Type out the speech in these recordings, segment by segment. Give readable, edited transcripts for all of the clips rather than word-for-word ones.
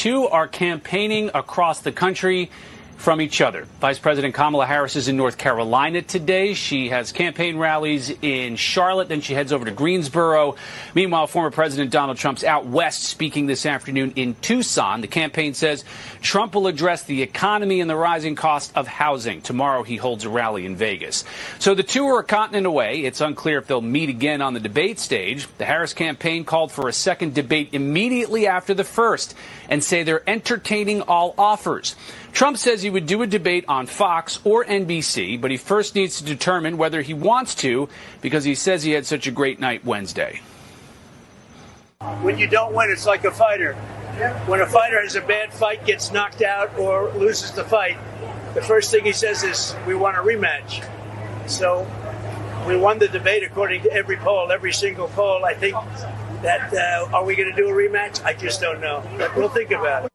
two are campaigning across the country from each other. Vice President Kamala Harris is in North Carolina today. She has campaign rallies in Charlotte, then she heads over to Greensboro. Meanwhile, former President Donald Trump's out west speaking this afternoon in Tucson. The campaign says Trump will address the economy and the rising cost of housing. Tomorrow he holds a rally in Vegas. So the two are a continent away. It's unclear if they'll meet again on the debate stage. The Harris campaign called for a second debate immediately after the first and say they're entertaining all offers. Trump says he would do a debate on Fox or NBC, but he first needs to determine whether he wants to because he says he had such a great night Wednesday. When you don't win, it's like a fighter. When a fighter has a bad fight, gets knocked out or loses the fight, the first thing he says is, we want a rematch. So we won the debate according to every poll, every single poll. I think that, are we going to do a rematch? I just don't know. But we'll think about it.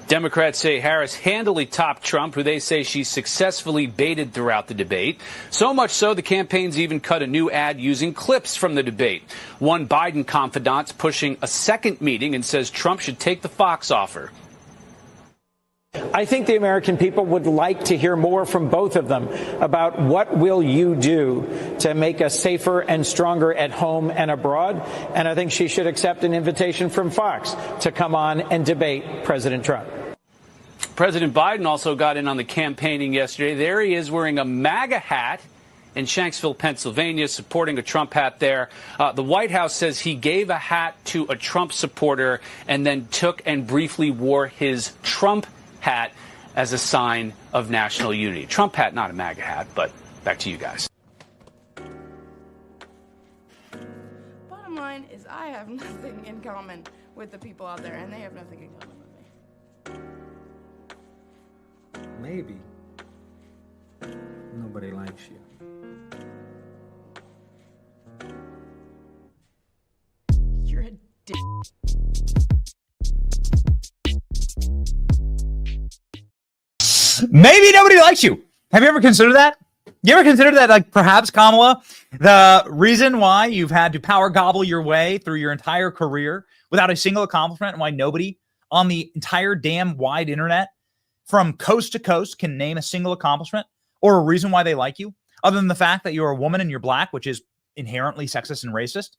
Democrats say Harris handily topped Trump, who they say she successfully baited throughout the debate. So much so, the campaigns even cut a new ad using clips from the debate. One Biden confidant's pushing a second meeting and says Trump should take the Fox offer. I think the American people would like to hear more from both of them about what will you do to make us safer and stronger at home and abroad. And I think she should accept an invitation from Fox to come on and debate President Trump. President Biden also got in on the campaigning yesterday. There he is wearing a MAGA hat in Shanksville, Pennsylvania, supporting a Trump hat there. The White House says he gave a hat to a Trump supporter and then took and briefly wore his Trump hat as a sign of national unity. Trump hat, not a MAGA hat, but back to you guys. Bottom line is I have nothing in common with the people out there, and they have nothing in common with me. Maybe nobody likes you. You're a dick. Maybe nobody likes you. Have you ever considered that? You ever considered that, like, perhaps, Kamala, the reason why you've had to power gobble your way through your entire career without a single accomplishment, and why nobody on the entire damn wide internet from coast to coast can name a single accomplishment or a reason why they like you, other than the fact that you're a woman and you're black, which is inherently sexist and racist?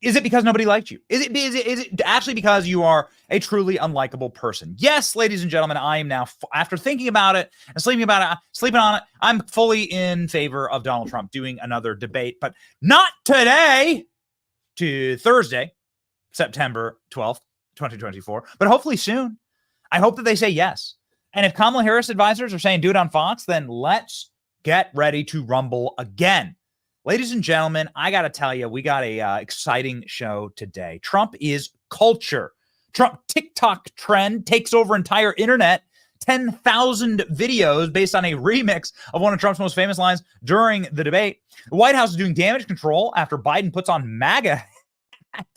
Is it because nobody liked you? Is it actually because you are a truly unlikable person? Yes, ladies and gentlemen, I am now, after thinking about it and sleeping on it, I'm fully in favor of Donald Trump doing another debate, but not today, to Thursday, September 12th, 2024, but hopefully soon. I hope that they say yes. And if Kamala Harris advisors are saying do it on Fox, then let's get ready to rumble again. Ladies and gentlemen, I got to tell you, we got a exciting show today. Trump is culture. Trump TikTok trend takes over entire internet. 10,000 videos based on a remix of one of Trump's most famous lines during the debate. The White House is doing damage control after Biden puts on MAGA hat.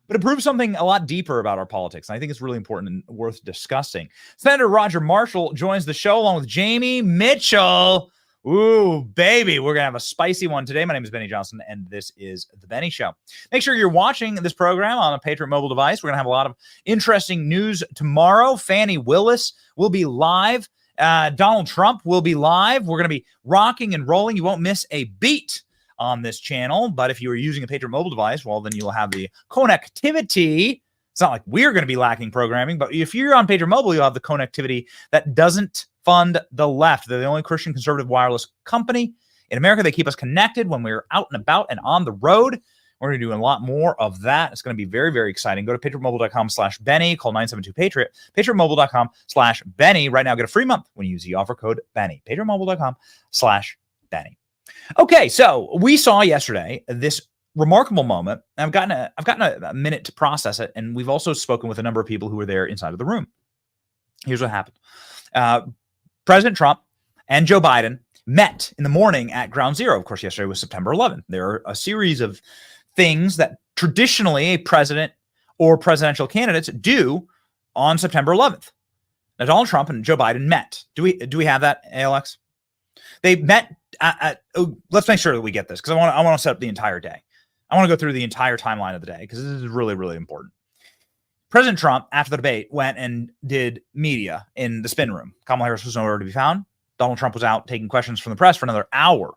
But it proves something a lot deeper about our politics. And I think it's really important and worth discussing. Senator Roger Marshall joins the show along with Jamie Mitchell. Ooh, baby, we're going to have a spicy one today. My name is Benny Johnson, and this is The Benny Show. Make sure you're watching this program on a Patriot mobile device. We're going to have a lot of interesting news tomorrow. Fannie Willis will be live. Donald Trump will be live. We're going to be rocking and rolling. You won't miss a beat on this channel. But if you are using a Patriot mobile device, well, then you'll have the connectivity. It's not like we're going to be lacking programming, but if you're on Patriot Mobile, you'll have the connectivity that doesn't fund the left. They're the only Christian conservative wireless company in America. They keep us connected when we're out and about and on the road. We're going to do a lot more of that. It's going to be very, very exciting. Go to patriotmobile.com/Benny. Call 972-PATRIOT. patriotmobile.com/Benny. Right now, get a free month when you use the offer code Benny. patriotmobile.com/Benny. Okay, so we saw yesterday this remarkable moment. I've gotten a minute to process it, and we've also spoken with a number of people who were there inside of the room. Here's what happened. President Trump and Joe Biden met in the morning at Ground Zero. Of course, yesterday was September 11th. There are a series of things that traditionally a president or presidential candidates do on September 11th. Now, Donald Trump and Joe Biden met. Do we have that, ALX? They met let's make sure that we get this, because I want to set up the entire day. I want to go through the entire timeline of the day because this is really, really important. President Trump, after the debate, went and did media in the spin room. Kamala Harris was nowhere to be found. Donald Trump was out taking questions from the press for another hour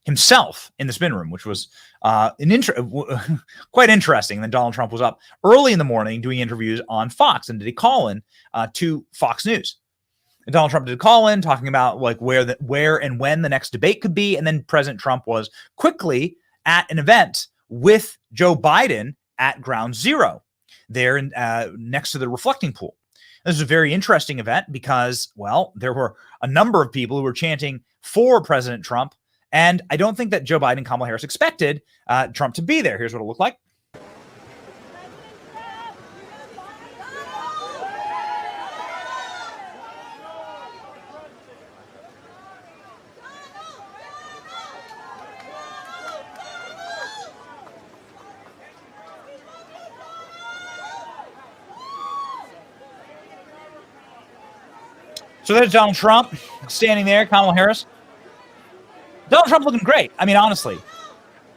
himself in the spin room, which was quite interesting. And then Donald Trump was up early in the morning doing interviews on Fox and did a call-in to Fox News. And Donald Trump did a call-in talking about like where and when the next debate could be. And then President Trump was quickly at an event with Joe Biden at Ground Zero there next to the reflecting pool. This is a very interesting event because, well, there were a number of people who were chanting for President Trump. And I don't think that Joe Biden and Kamala Harris expected Trump to be there. Here's what it looked like. So there's Donald Trump standing there, Kamala Harris. Donald Trump looking great. I mean, honestly,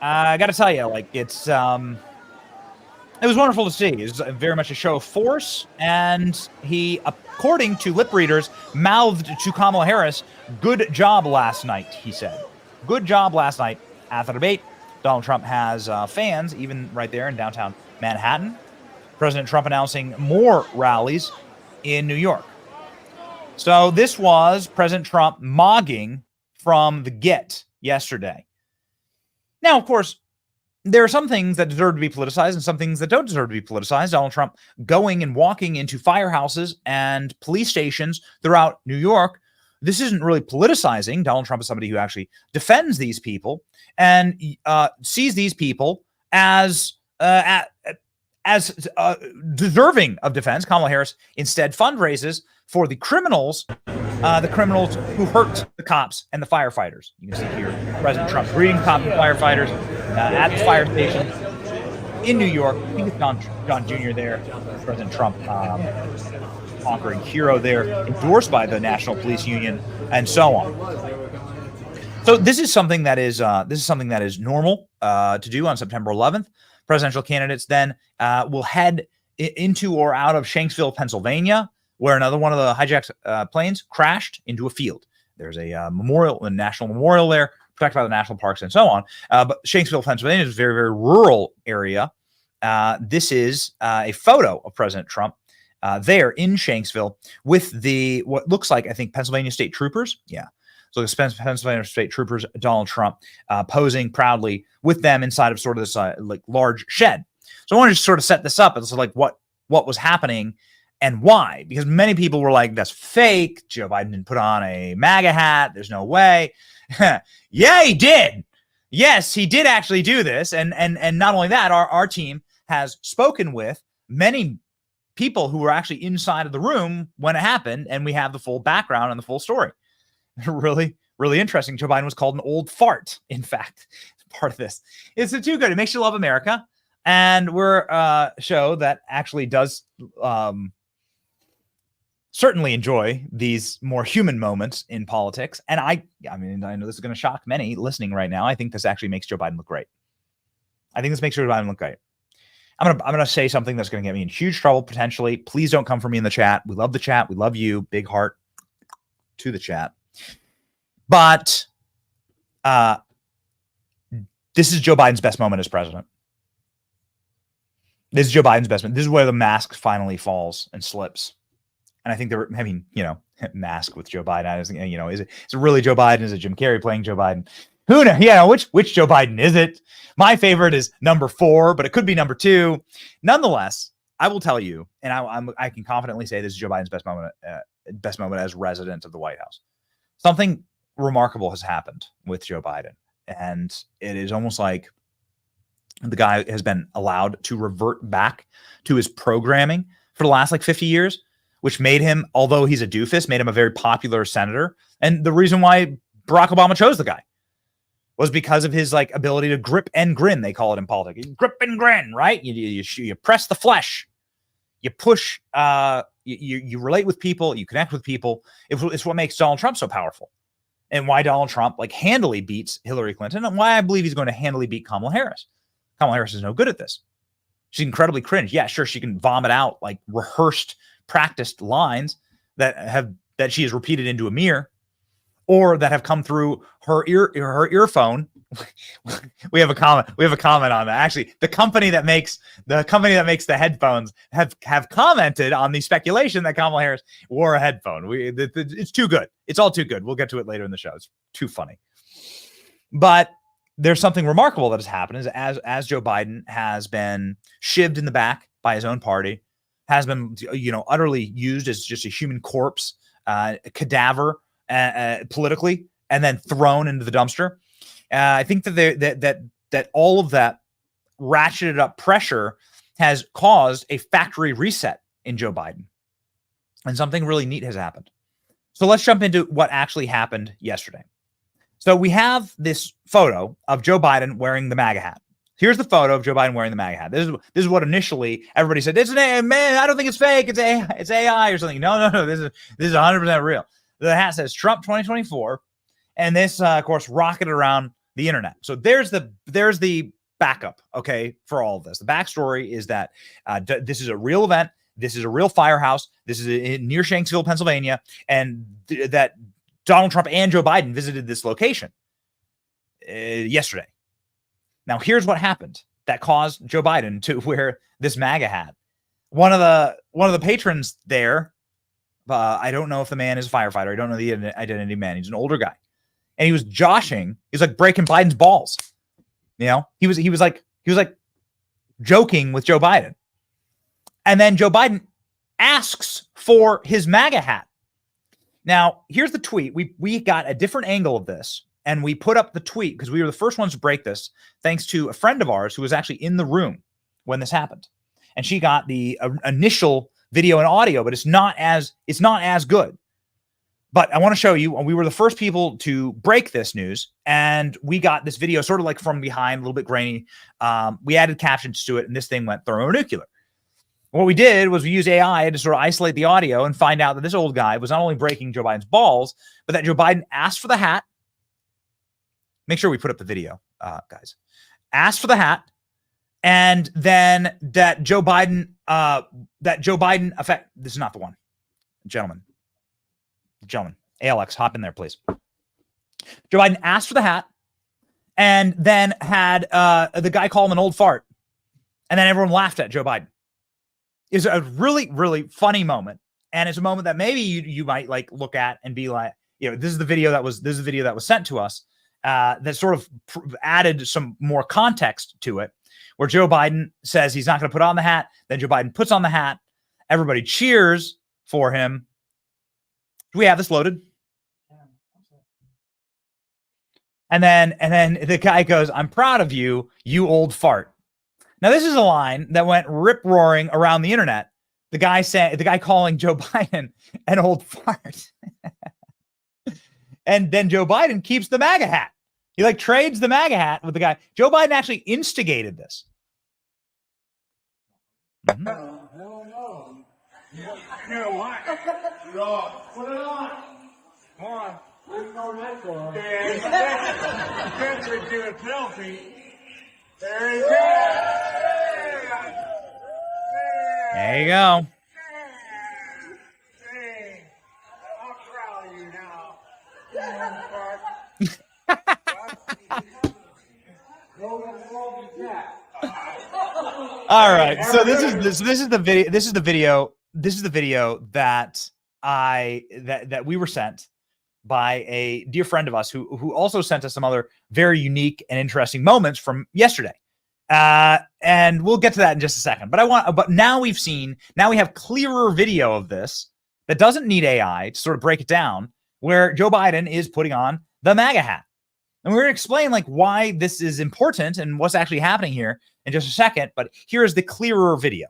I got to tell you, like it was wonderful to see. It was very much a show of force, and he, according to lip readers, mouthed to Kamala Harris, "Good job last night," he said. Good job last night at the debate. Donald Trump has fans, even right there in downtown Manhattan. President Trump announcing more rallies in New York. So this was President Trump mogging from the get yesterday. Now, of course, there are some things that deserve to be politicized and some things that don't deserve to be politicized. Donald Trump going and walking into firehouses and police stations throughout New York. This isn't really politicizing. Donald Trump is somebody who actually defends these people and sees these people as deserving of defense. Kamala Harris instead fundraises for the criminals who hurt the cops and the firefighters. You can see here President Trump greeting cops and firefighters at the fire station in New York. I think it's John Jr. there. President Trump, conquering hero there, endorsed by the National Police Union, and so on. So this is something that is normal to do on September 11th. Presidential candidates then will head into or out of Shanksville, Pennsylvania, where another one of the hijacked planes crashed into a field. There's a memorial, a national memorial there, protected by the national parks and so on. But Shanksville, Pennsylvania is a very, very rural area. This is a photo of President Trump there in Shanksville with what looks like, I think, Pennsylvania State Troopers. Yeah. So the Pennsylvania State Troopers, Donald Trump posing proudly with them inside of sort of this like large shed. So I want to just sort of set this up as like what was happening and why, because many people were like, that's fake. Joe Biden didn't put on a MAGA hat. There's no way. Yeah, he did. Yes, he did actually do this. And not only that, our team has spoken with many people who were actually inside of the room when it happened, and we have the full background and the full story. Really, really interesting. Joe Biden was called an old fart. In fact, part of this. It's too good. It makes you love America. And we're a show that actually does certainly enjoy these more human moments in politics. And I mean, I know this is going to shock many listening right now. I think this actually makes Joe Biden look great. I think this makes Joe Biden look great. I'm gonna say something that's going to get me in huge trouble potentially. Please don't come for me in the chat. We love the chat. We love you. Big heart to the chat. But this is Joe Biden's best moment as president. This is Joe Biden's best moment. This is where the mask finally falls and slips. And I think mask with Joe Biden. I was thinking, is it really Joe Biden? Is it Jim Carrey playing Joe Biden? Who knows? Yeah, which Joe Biden is it? My favorite is number 4, but it could be number 2. Nonetheless, I will tell you, and I can confidently say this is Joe Biden's best moment as resident of the White House. Something remarkable has happened with Joe Biden, and it is almost like the guy has been allowed to revert back to his programming for the last 50 years, which made him, although he's a doofus, made him a very popular senator. And the reason why Barack Obama chose the guy was because of his ability to grip and grin. They call it in politics. Grip and grin, right? You press the flesh, you push, you relate with people, you connect with people. It's what makes Donald Trump so powerful, and why Donald Trump handily beats Hillary Clinton, and why I believe he's going to handily beat Kamala Harris. Kamala Harris is no good at this. She's incredibly cringe. Yeah, sure, she can vomit out like rehearsed, practiced lines that she has repeated into a mirror, or that have come through her earphone. we have a comment on that. Actually, the company that makes the headphones have commented on the speculation that Kamala Harris wore a headphone. It's too good. It's all too good. We'll get to it later in the show. It's too funny. But there's something remarkable that has happened is as Joe Biden has been shivved in the back by his own party, has been utterly used as just a human corpse, a cadaver politically, and then thrown into the dumpster. I think that all of that ratcheted up pressure has caused a factory reset in Joe Biden, and something really neat has happened. So let's jump into what actually happened yesterday. So we have this photo of Joe Biden wearing the MAGA hat. Here's the photo of Joe Biden wearing the MAGA hat. This is what initially everybody said. It's man, I don't think it's fake. It's AI or something. No. This is 100% real. The hat says Trump 2024, and this of course rocketed around the internet. So there's the backup, okay, for all of this. The backstory is that this is a real event. This is a real firehouse. This is near Shanksville, Pennsylvania, and that Donald Trump and Joe Biden visited this location yesterday. Now, here's what happened that caused Joe Biden to wear this MAGA hat. One of the patrons there, I don't know if the man is a firefighter. I don't know the identity of the man. He's an older guy, and he was joshing. He's like breaking Biden's balls. He was like joking with Joe Biden, and then Joe Biden asks for his MAGA hat. Now, here's the tweet. We got a different angle of this, and we put up the tweet because we were the first ones to break this, thanks to a friend of ours who was actually in the room when this happened. And she got the initial video and audio, but it's not as good. But I want to show you, we were the first people to break this news, and we got this video sort of like from behind, a little bit grainy. We added captions to it, and this thing went thermonuclear. What we did was we used AI to sort of isolate the audio and find out that this old guy was not only breaking Joe Biden's balls, but that Joe Biden asked for the hat. Make sure we put up the video, guys. Asked for the hat, and then that Joe Biden this is not the one. Gentlemen, ALX, hop in there, please. Joe Biden asked for the hat, and then had the guy call him an old fart, and then everyone laughed at Joe Biden. Is a really, really funny moment. And it's a moment that maybe you might like look at and be like, this is the video that was sent to us that sort of added some more context to it, where Joe Biden says he's not going to put on the hat. Then Joe Biden puts on the hat. Everybody cheers for him. Do we have this loaded? And then the guy goes, "I'm proud of you, you old fart." Now, this is a line that went rip-roaring around the internet. The guy calling Joe Biden an old fart. And then Joe Biden keeps the MAGA hat. He like trades the MAGA hat with the guy. Joe Biden actually instigated this. Mm-hmm. Hell no. You know what? No. Put it on. Come on. There's no natural. Country to a selfie. There you go. There you go. Hey, I'm proud of you now. All right. So this is the video that we were sent by a dear friend of us who also sent us some other very unique and interesting moments from yesterday. And we'll get to that in just a second. But now we have clearer video of this that doesn't need AI to sort of break it down, where Joe Biden is putting on the MAGA hat. And we're going to explain like why this is important and what's actually happening here in just a second. But here is the clearer video.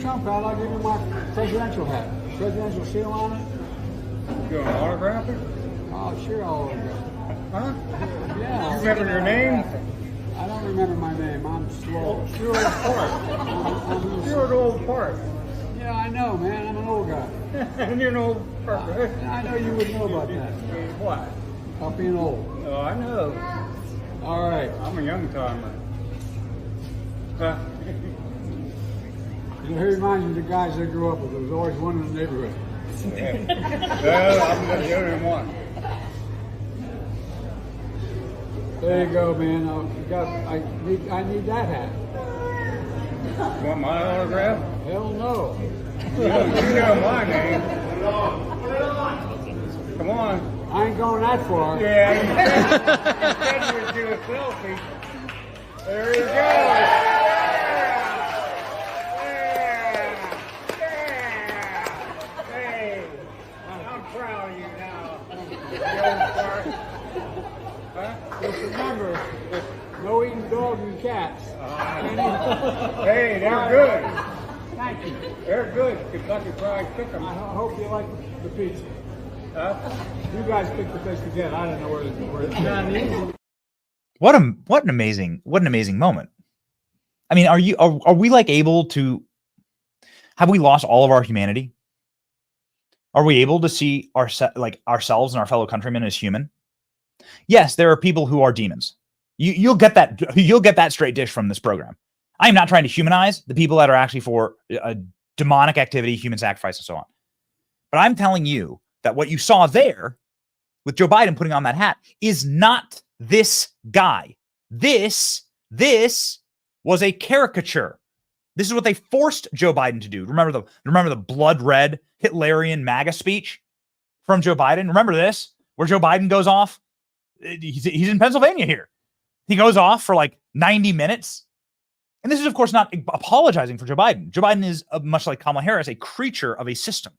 Trump hat, I'll give you my presidential hat. Presidential seal on it. You want to autograph it? Oh, sure, I'll autograph it. Huh? Yeah. You remember your name? I don't remember my name. I'm slow. You're an old part. You're an old part. Yeah, I know, man. I'm an old guy. And you're an old part. I know you would know about that. What? About being old. Oh, I know. All right. I'm a young timer. He reminds me of the guys I grew up with. There was always one in the neighborhood. Well, I'm the only one. There you go, man. I need that hat. Want my autograph? Hell no. You know my name. Come on. I ain't going that far. Yeah, you said you would do a selfie. There you go. Hey, I'm proud of you now. You old fart. Huh? Just remember, no eating dogs and cats. Hey, they're good. Thank you. They're good. Kentucky Fried Chicken. I hope you like the pizza. Huh? You guys picked the place to get. I don't know where it's Chinese. What an amazing moment. I mean, are we like able to, have we lost all of our humanity? Are we able to see ourselves and our fellow countrymen as human? Yes, there are people who are demons. You'll get that straight dish from this program. I am not trying to humanize the people that are actually for demonic activity, human sacrifice, and so on. But I'm telling you that what you saw there with Joe Biden putting on that hat is not this guy. This was a caricature. This is what they forced Joe Biden to do. Remember the blood red Hitlerian MAGA speech from Joe Biden? Remember this, where Joe Biden goes off? He's in Pennsylvania here. He goes off for like 90 minutes. And this is, of course, not apologizing for Joe Biden. Joe Biden is, much like Kamala Harris, a creature of a system.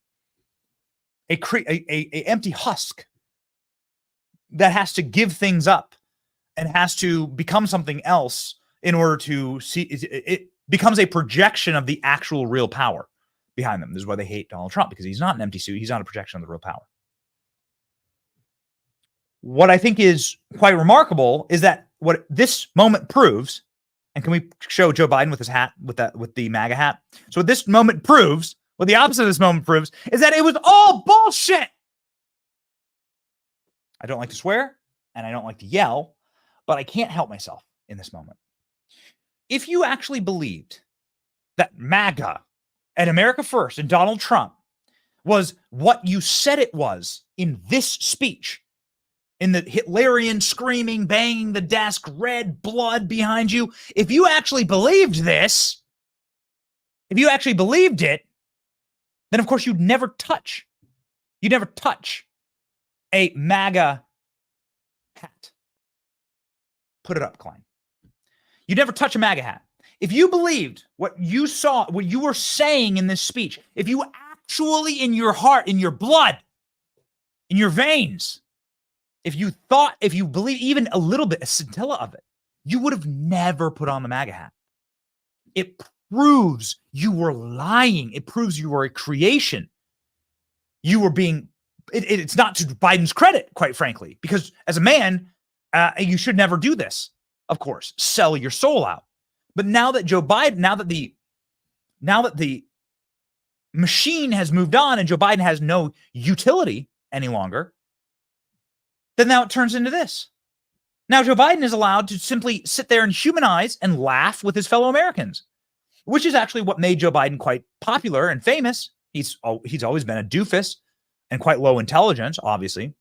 A empty husk that has to give things up and has to become something else in order to see it becomes a projection of the actual real power behind them. This is why they hate Donald Trump, because he's not an empty suit. He's not a projection of the real power. What I think is quite remarkable is that what this moment proves, and can we show Joe Biden with his hat, with the MAGA hat? So what this moment proves, what the opposite of this moment proves, is that it was all bullshit. I don't like to swear and I don't like to yell, but I can't help myself in this moment. If you actually believed that MAGA and America First and Donald Trump was what you said it was in this speech, in the Hitlerian screaming, banging the desk, red blood behind you, if you actually believed this, if you actually believed it, then of course you'd never touch a MAGA hat. Put it up, Klein. You'd never touch a MAGA hat. If you believed what you saw, what you were saying in this speech, if you actually in your heart, in your blood, in your veins, if you believe even a little bit, a scintilla of it, you would have never put on the MAGA hat. It proves you were lying. It proves you were a creation. You were being, it's not to Biden's credit, quite frankly, because as a man, you should never do this. Of course, sell your soul out. But now that Joe Biden, now that the machine has moved on and Joe Biden has no utility any longer, then now it turns into this. Now Joe Biden is allowed to simply sit there and humanize and laugh with his fellow Americans, which is actually what made Joe Biden quite popular and famous. He's always been a doofus and quite low intelligence, obviously,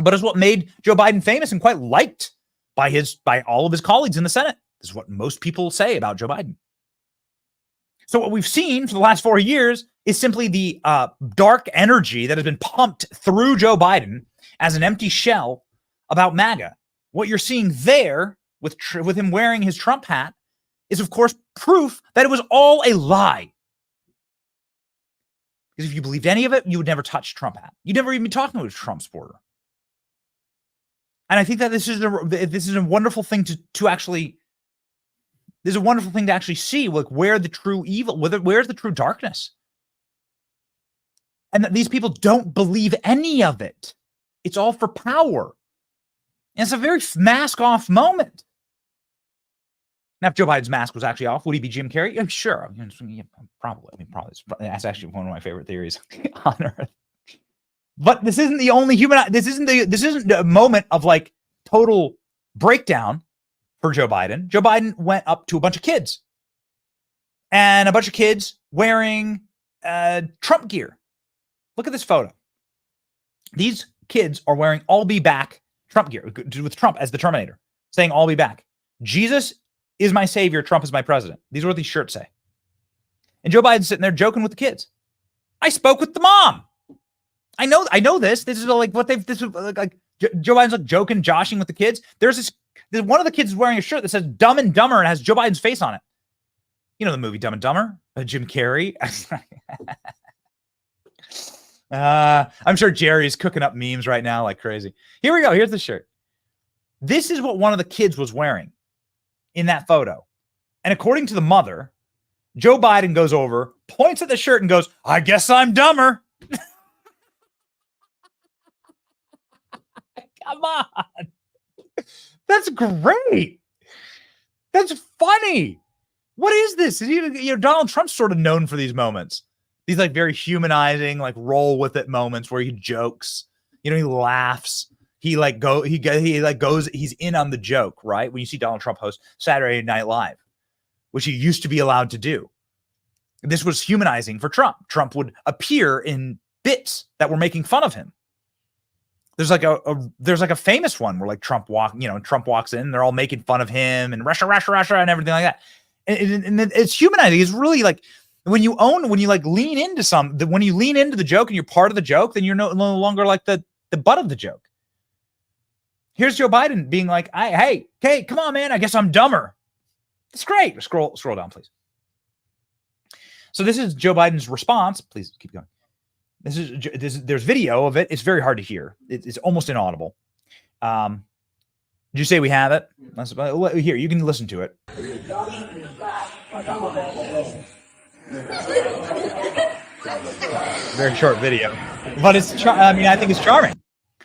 but is what made Joe Biden famous and quite liked by all of his colleagues in the Senate. This is what most people say about Joe Biden. So what we've seen for the last 4 years is simply the dark energy that has been pumped through Joe Biden as an empty shell about MAGA. What you're seeing there with him wearing his Trump hat is, of course, proof that it was all a lie. Because if you believed any of it, you would never touch Trump hat. You'd never even be talking to a Trump supporter. And I think that this is a wonderful thing to actually. There's a wonderful thing to actually see, like where the true evil, where's the true darkness, and that these people don't believe any of it. It's all for power. And it's a very mask-off moment. Now, if Joe Biden's mask was actually off, would he be Jim Carrey? Yeah, sure. Yeah, probably. That's actually one of my favorite theories on Earth. But this isn't the only human. This isn't a moment of like total breakdown for Joe Biden. Joe Biden went up to a bunch of kids, and a bunch of kids wearing Trump gear. Look at this photo. These kids are wearing "I'll be back" Trump gear with Trump as the Terminator, saying "I'll be back." Jesus is my savior. Trump is my president. These are what these shirts say. And Joe Biden's sitting there joking with the kids. I spoke with the mom. I know this. This is like what they've. This is like Joe Biden's like joking, joshing with the kids. There's one of the kids is wearing a shirt that says "Dumb and Dumber" and has Joe Biden's face on it. You know the movie Dumb and Dumber, Jim Carrey. I'm sure Jerry's cooking up memes right now like crazy. Here we go. Here's the shirt. This is what one of the kids was wearing in that photo. And according to the mother, Joe Biden goes over, points at the shirt and goes, "I guess I'm dumber." Come on. That's great. That's funny. What is this? Donald Trump's sort of known for these moments. These like very humanizing, like roll with it moments where he jokes, he laughs. He's in on the joke, right? When you see Donald Trump host Saturday Night Live, which he used to be allowed to do. This was humanizing for Trump. Trump would appear in bits that were making fun of him. There's like a famous one where like Trump walks in, they're all making fun of him and Russia, and everything like that. And it's humanizing. It's really like when you lean into the joke and you're part of the joke, then you're no longer like the butt of the joke. Here's Joe Biden being like, hey, come on, man. I guess I'm dumber. It's great. Scroll down, please. So this is Joe Biden's response. Please keep going. There's video of it. It's very hard to hear. It's almost inaudible. Did you say we have it? Here, you can listen to it. Very short video, but I think it's charming.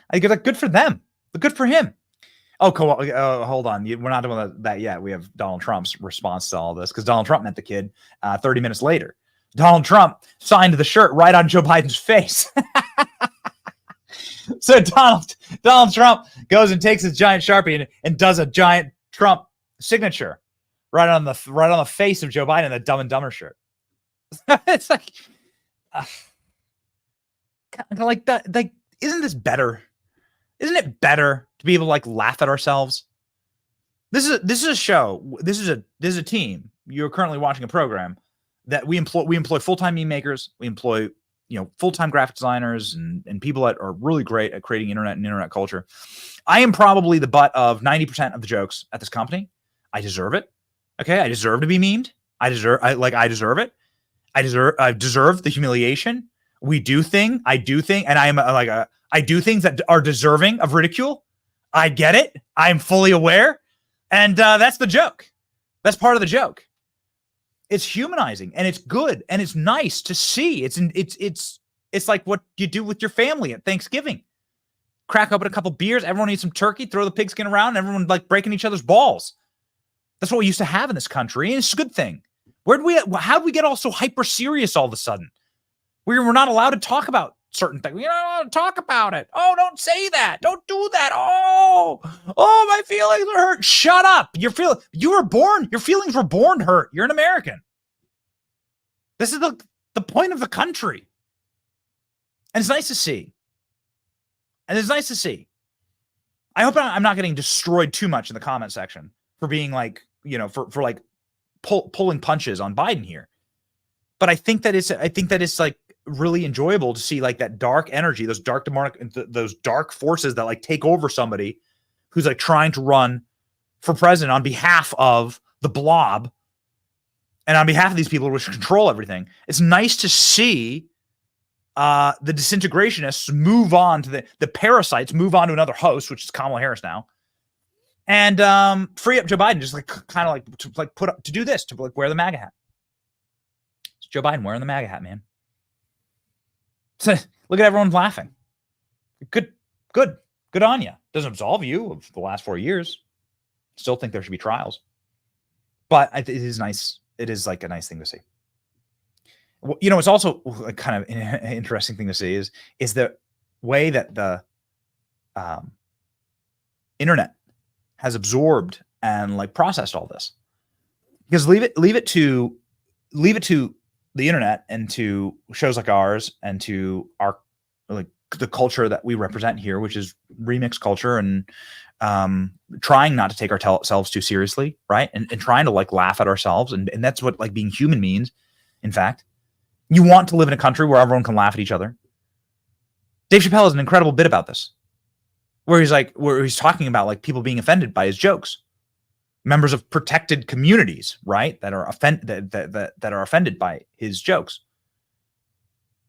I think good for them, but good for him. Oh, cool. Hold on. We're not doing that yet. We have Donald Trump's response to all this because Donald Trump met the kid 30 minutes later. Donald Trump signed the shirt right on Joe Biden's face. So Donald Trump goes and takes his giant Sharpie and does a giant Trump signature right on the face of Joe Biden in the Dumb and Dumber shirt. It's like that. Like, isn't this better? Isn't it better to be able to like laugh at ourselves? This is a show. This is a team. You're currently watching a program that we employ full-time meme makers. We employ full-time graphic designers and people that are really great at creating internet culture. I am probably the butt of 90% of the jokes at this company. I deserve it. Okay, I deserve to be memed. I deserve it. I deserve the humiliation. I do things that are deserving of ridicule. I get it. I'm fully aware. And that's the joke. That's part of the joke. It's humanizing and it's good and it's nice to see. It's like what you do with your family at Thanksgiving. Crack open a couple beers, everyone eats some turkey, throw the pigskin around, everyone like breaking each other's balls. That's what we used to have in this country, and it's a good thing. How'd we get all so hyper serious all of a sudden? We're not allowed to talk about certain things. We're not allowed to talk about it. Oh, don't say that. Don't do that. Oh, my feelings are hurt. Shut up. Your feelings were born hurt. You're an American. This is the point of the country. And it's nice to see. I hope I'm not getting destroyed too much in the comment section for being like, for like pulling punches on Biden here. But I think that it's like really enjoyable to see like that dark energy, those dark demonic, those dark forces that like take over somebody who's like trying to run for president on behalf of the blob and on behalf of these people who control everything. It's nice to see the disintegrationists move on to the parasites, move on to another host, which is Kamala Harris now, and free up Joe Biden, just like kind of like to like put up to do this, to like wear the MAGA hat. It's Joe Biden wearing the MAGA hat, man. So look at everyone laughing. Good on you. Doesn't absolve you of the last 4 years. Still think there should be trials, but it is nice. It is like a nice thing to see. It's also like kind of an interesting thing to see is the way that the internet has absorbed and like processed all this. Because leave it to the internet and to shows like ours and to our like the culture that we represent here, which is remix culture, and trying not to take ourselves too seriously, right? And trying to like laugh at ourselves, and that's what like being human means. In fact, you want to live in a country where everyone can laugh at each other. Dave Chappelle has an incredible bit about this, where he's talking about like people being offended by his jokes. Members of protected communities, right, that are offended by his jokes,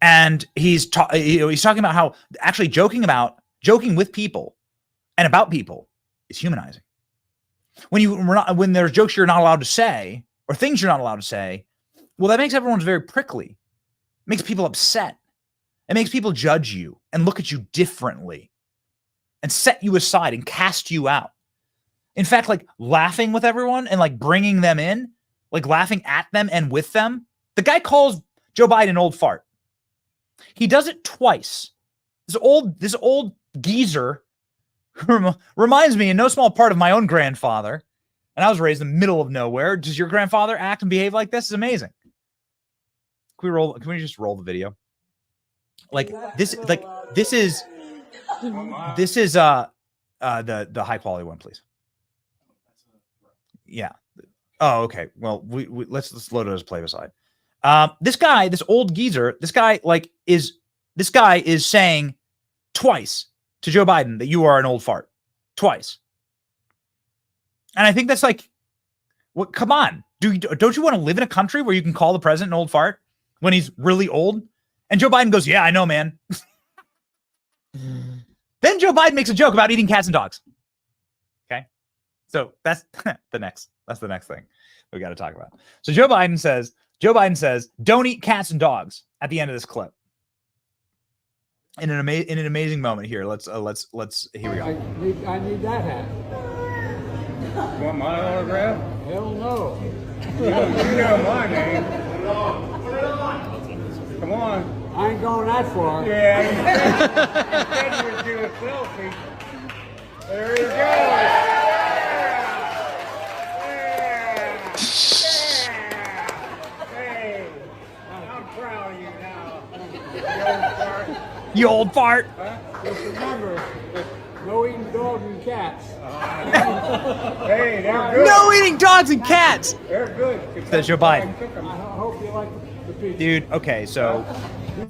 and he's talking about how actually joking with people and about people is humanizing. When there's jokes you're not allowed to say or things you're not allowed to say, well, that makes everyone very prickly. It makes people upset. It makes people judge you and look at you differently and set you aside and cast you out. In fact, like laughing with everyone and like bringing them in, like laughing at them and with them. The guy calls Joe Biden an old fart. He does it twice. This old geezer reminds me in no small part of my own grandfather. And I was raised in the middle of nowhere. Does your grandfather act and behave like this? It's amazing. Can we just roll the video? This is the high quality one, please. Yeah. Oh, okay. Well, let's load it as play beside. This old geezer, this guy is saying twice to Joe Biden that you are an old fart. Twice. And I think that's like, what? Come on. Don't you want to live in a country where you can call the president an old fart when he's really old? And Joe Biden goes, yeah, I know, man. Then Joe Biden makes a joke about eating cats and dogs. Okay. So that's the next thing we got to talk about. So Joe Biden says, don't eat cats and dogs at the end of this clip. In an amazing moment here. Let's here we go. I need that hat. Want my autograph? Hell no. You know my name. Come on. I ain't going that far. Yeah, you said you would do a selfie. There he goes. Hey, I'm proud of you now. You old fart. Huh? Just remember, no eating dogs and cats. Hey, they're good. No eating dogs and cats. They're good. Says Joe Biden. I hope you like the pizza. Dude, okay, so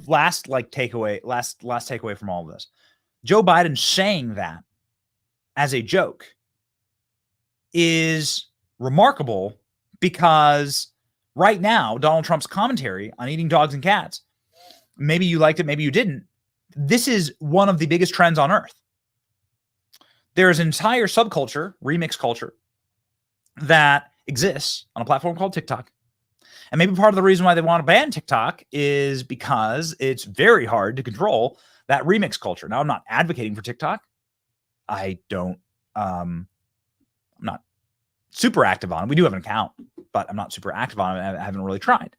last takeaway from all of this. Joe Biden saying that as a joke is remarkable because right now, Donald Trump's commentary on eating dogs and cats, maybe you liked it, maybe you didn't. This is one of the biggest trends on earth. There is an entire subculture, remix culture, that exists on a platform called TikTok. And maybe part of the reason why they want to ban TikTok is because it's very hard to control that remix culture. Now, I'm not advocating for TikTok. I'm not super active on it. We do have an account, but I'm not super active on it. I haven't really tried.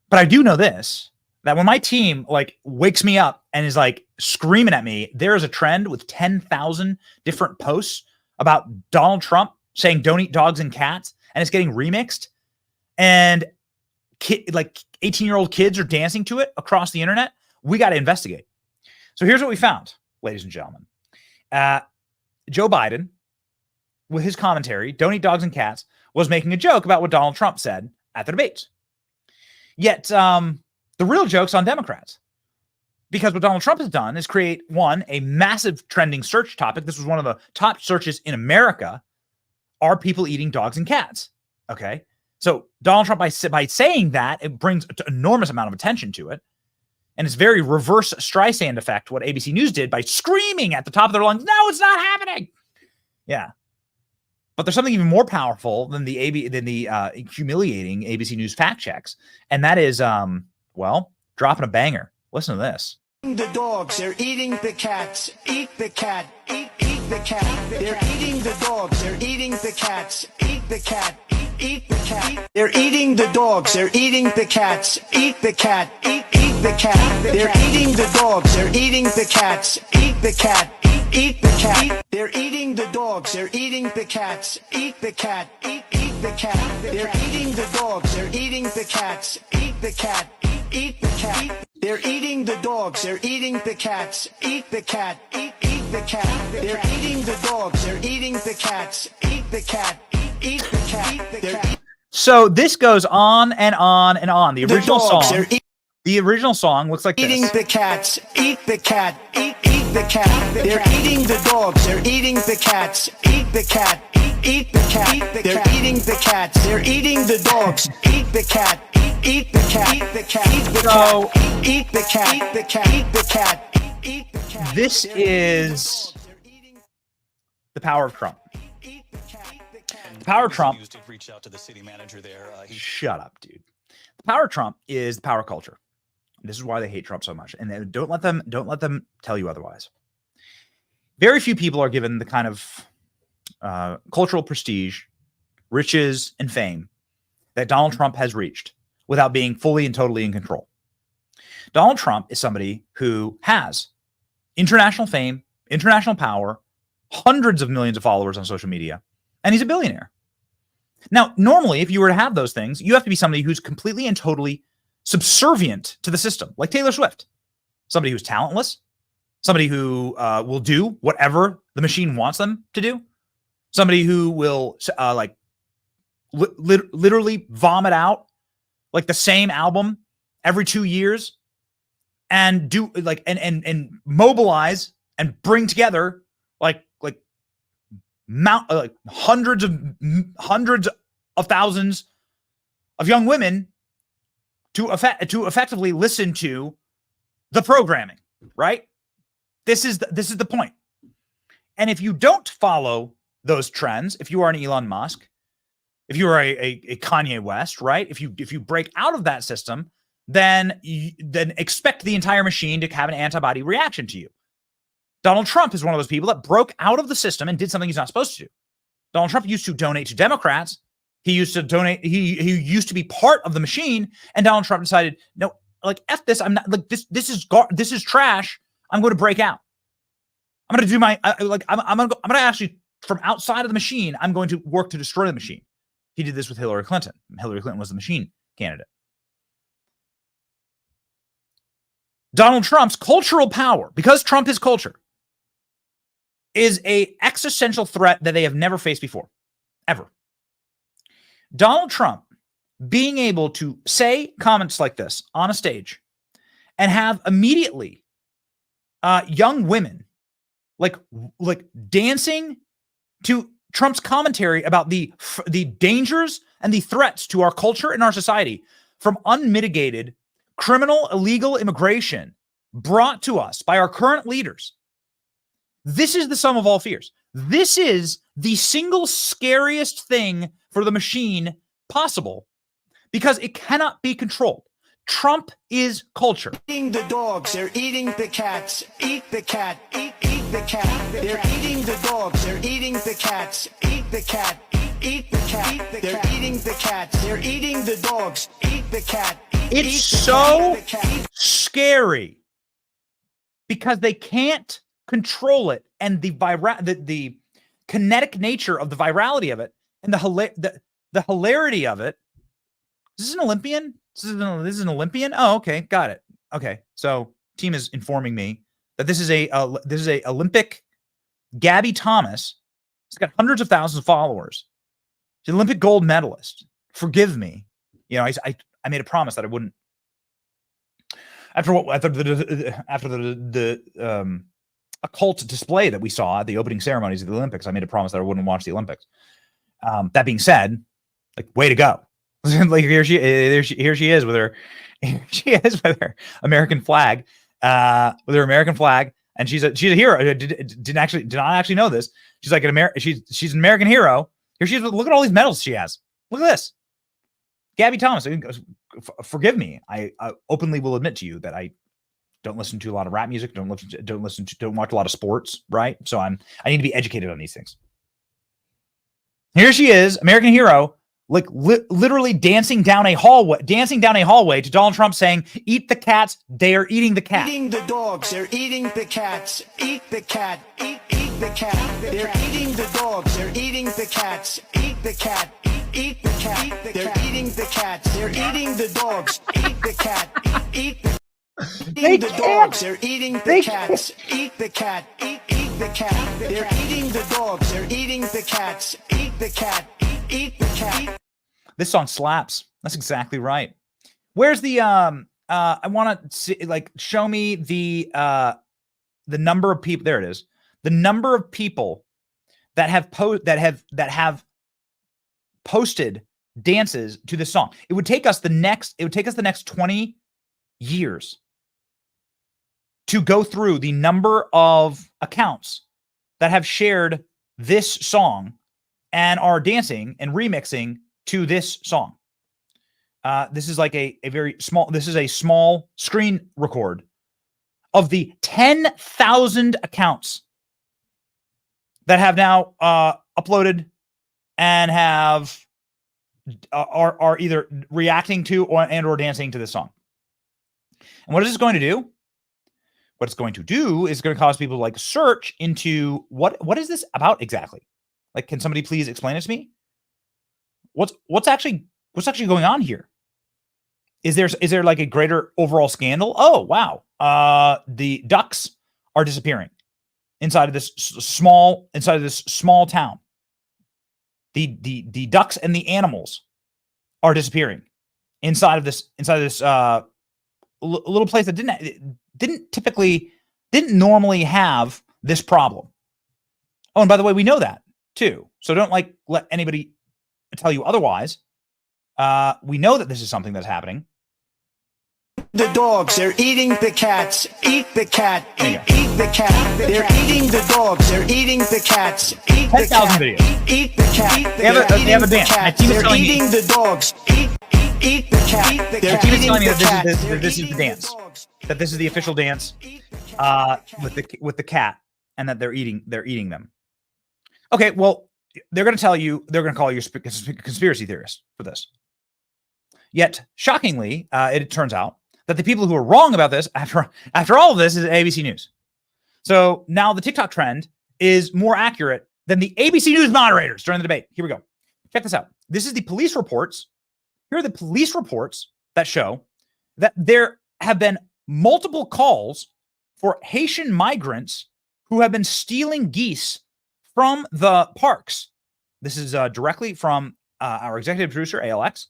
But I do know this, that when my team like wakes me up and is like screaming at me, there is a trend with 10,000 different posts about Donald Trump saying don't eat dogs and cats, and it's getting remixed. And like 18-year-old kids are dancing to it across the internet. We got to investigate. So here's what we found, ladies and gentlemen. Joe Biden, with his commentary, don't eat dogs and cats, was making a joke about what Donald Trump said at the debates. Yet the real joke's on Democrats. Because what Donald Trump has done is create, one, a massive trending search topic. This was one of the top searches in America. Are people eating dogs and cats? Okay. So Donald Trump, by saying that, it brings an enormous amount of attention to it. And it's very reverse Streisand effect, what ABC News did by screaming at the top of their lungs, no, it's not happening. Yeah. But there's something even more powerful than the humiliating ABC News fact checks. And that is, dropping a banger. Listen to this. The dogs, they're eating the cats. Eat the cat. Eat the cat. They're eating the dogs, they're eating the cats. Eat the cat. Eat the cat. They're eating the dogs, they're eating the cats. Eat the cat. Eat the cat. They're eating the dogs, they're eating the cats. Eat the cat. eat the cat. They're eating the dogs, they're eating the cats. Eat the cat, eat the cat. They're eating the dogs, they're eating the cats. Eat the cat, eat the cat. They're eating the dogs, they're eating the cats. Eat the cat, eat the cat. They're eating the dogs, they're eating the cats. Eat the cat, eat the cat. So this goes on and on and on. The original dogs, song. The original song looks like eating this. the cats, eat the cat, eat the cat. They're eating the dogs, they're eating the cats. Eat the cat, eat the cat. They're eating the cats, they're eating the dogs. Eat the cat, eat the cat. Eat the cat, eat the cat. Eat the cat, eat the cat. Eat the cat, eat the cat. This is the power of Trump. The power of Trump. Shut up, dude. The power of Trump is the power culture. This is why they hate Trump so much, and don't let them tell you otherwise. Very few people are given the kind of cultural prestige, riches, and fame that Donald Trump has reached without being fully and totally in control. Donald Trump is somebody who has international fame, international power, hundreds of millions of followers on social media, and he's a billionaire. Now, normally, if you were to have those things, you have to be somebody who's completely and totally subservient to the system, like Taylor Swift, somebody who's talentless, somebody who will do whatever the machine wants them to do, somebody who will literally vomit out like the same album every 2 years and do like and mobilize and bring together like hundreds of thousands of young women to effectively listen to the programming, right? This is the point. And if you don't follow those trends, if you are an Elon Musk, if you are a Kanye West, right? If you break out of that system, then expect the entire machine to have an antibody reaction to you. Donald Trump is one of those people that broke out of the system and did something he's not supposed to do. Donald Trump used to donate to Democrats. He used to donate. He used to be part of the machine, and Donald Trump decided, no, like F this. I'm not like this. This is trash. I'm going to break out. I'm going to do my I'm going to actually from outside of the machine. I'm going to work to destroy the machine. He did this with Hillary Clinton. Hillary Clinton was the machine candidate. Donald Trump's cultural power, because Trump is culture, is a existential threat that they have never faced before, ever. Donald Trump being able to say comments like this on a stage and have immediately young women like dancing to Trump's commentary about the dangers and the threats to our culture and our society from unmitigated criminal illegal immigration brought to us by our current leaders. This is the sum of all fears. This is the single scariest thing for the machine possible because it cannot be controlled. Trump is culture. Eating the dogs, they're eating the cats. Eat the cat, eat the cat. They're eating the dogs, they're eating the cats. Eat the cat, eat the cat. They're eating the cats, they're eating the dogs. Eat the cat. It's so scary because they can't control it, and the kinetic nature of the virality of it, and the hilarity of it. Is this an Olympian? This is an Olympian. Oh, okay, got it. Okay, so team is informing me that this is a Olympic Gabby Thomas. She's got hundreds of thousands of followers. She's an Olympic gold medalist. Forgive me. You know, I made a promise that I wouldn't. After the occult display that we saw at the opening ceremonies of the Olympics, I made a promise that I wouldn't watch the Olympics. That being said, like, way to go! Like here she is with her American flag, and she's a hero. Did not actually know this. She's like she's an American hero. Here she is. Look at all these medals she has. Look at this. Gabby Thomas, forgive me. I openly will admit to you that I don't listen to a lot of rap music. Don't watch a lot of sports. Right. So I need to be educated on these things. Here she is, American hero, like literally dancing down a hallway to Donald Trump saying, "Eat the cats, they are eating the cat." Eating the dogs, they're eating the cats. Eat the cat, eat the cat. They're eating the dogs, they're eating the cats. Eat the cat, eat the cat. They're eating the cats, they're eating the dogs. Eat the cat, eat the eating the dogs, they're eating the cats. Eat the cat, eat the cat. They're eating the dogs, they're eating the cats. Eat the cat, eat the cat. This song slaps. That's exactly right. Where's the I want to see, like, show me the number of people. There it is. The number of people that have posted dances to this song. It would take us the next 20 years to go through the number of accounts that have shared this song and are dancing and remixing to this song. This is like a very small, this is a small screen record of the 10,000 accounts that have now uploaded and have are either reacting to or dancing to this song. And what is this going to do? What it's going to do is going to cause people to like search into what is this about exactly? Like, can somebody please explain it to me? What's actually going on here? Is there like a greater overall scandal? Oh, wow. The ducks are disappearing inside of this small town. The ducks and the animals are disappearing inside of this little place that didn't normally have this problem. Oh, and by the way, we know that too. So don't like let anybody tell you otherwise. We know that this is something that's happening. The dogs, they're eating the cats. Eat the cat, eat the cat. They're eating the dogs, they're eating the cats. Eat the 10,000 cat, videos. eat the cat. They have a dance. My team is They're telling me. eating the dogs. Eat the cat. My They're team is eating telling me the that cat. this is the dance. That this is the official dance with the cat, and that they're eating them. Okay, well, they're going to call you a conspiracy theorist for this. Yet, shockingly, it turns out that the people who are wrong about this, after all of this, is ABC News. So now the TikTok trend is more accurate than the ABC News moderators during the debate. Here we go. Check this out. This is the police reports. Here are the police reports that show that there have been multiple calls for Haitian migrants who have been stealing geese from the parks. This is directly from our executive producer, ALX.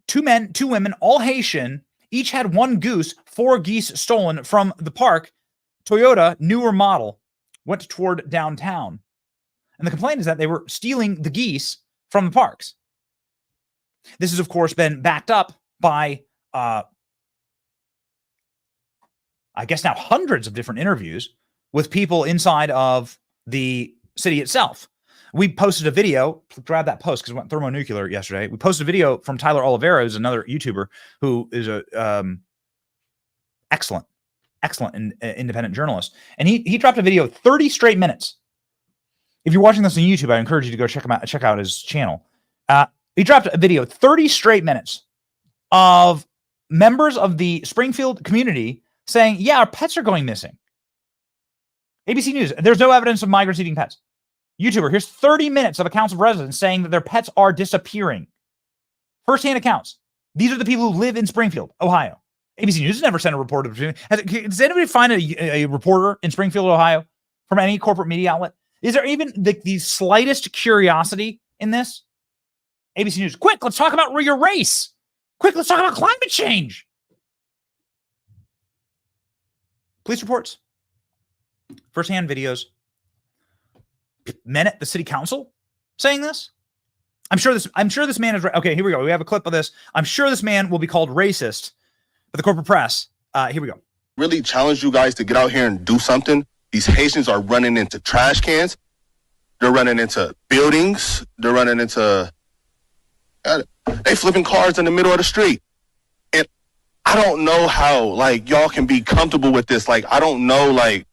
2 men, 2 women, all Haitian, each had 1 goose, 4 geese stolen from the park. Toyota, newer model, went toward downtown. And the complaint is that they were stealing the geese from the parks. This has, of course, been backed up by, I guess now hundreds of different interviews with people inside of the city itself. We posted a video, grab that post because it went thermonuclear yesterday. We posted a video from Tyler Oliveira, who's another YouTuber who is a excellent independent journalist. And he dropped a video 30 straight minutes. If you're watching this on YouTube, I encourage you to go check out his channel. He dropped a video 30 straight minutes of members of the Springfield community saying, yeah, our pets are going missing. ABC News, there's no evidence of migrants eating pets. YouTuber, here's 30 minutes of accounts of residents saying that their pets are disappearing. First-hand accounts. These are the people who live in Springfield, Ohio. ABC News has never sent a reporter. Does anybody find a reporter in Springfield, Ohio from any corporate media outlet? Is there even the slightest curiosity in this? ABC News, quick, let's talk about your race. Quick, let's talk about climate change. Police reports. First-hand videos. Men at the city council saying this. I'm sure this man is right. Okay, here we go. We have a clip of this. I'm sure this man will be called racist by the corporate press. Here we go. Really challenge you guys to get out here and do something. These Haitians are running into trash cans. They're running into buildings. They're running into they flipping cars in the middle of the street. And I don't know how like y'all can be comfortable with this. Like I don't know like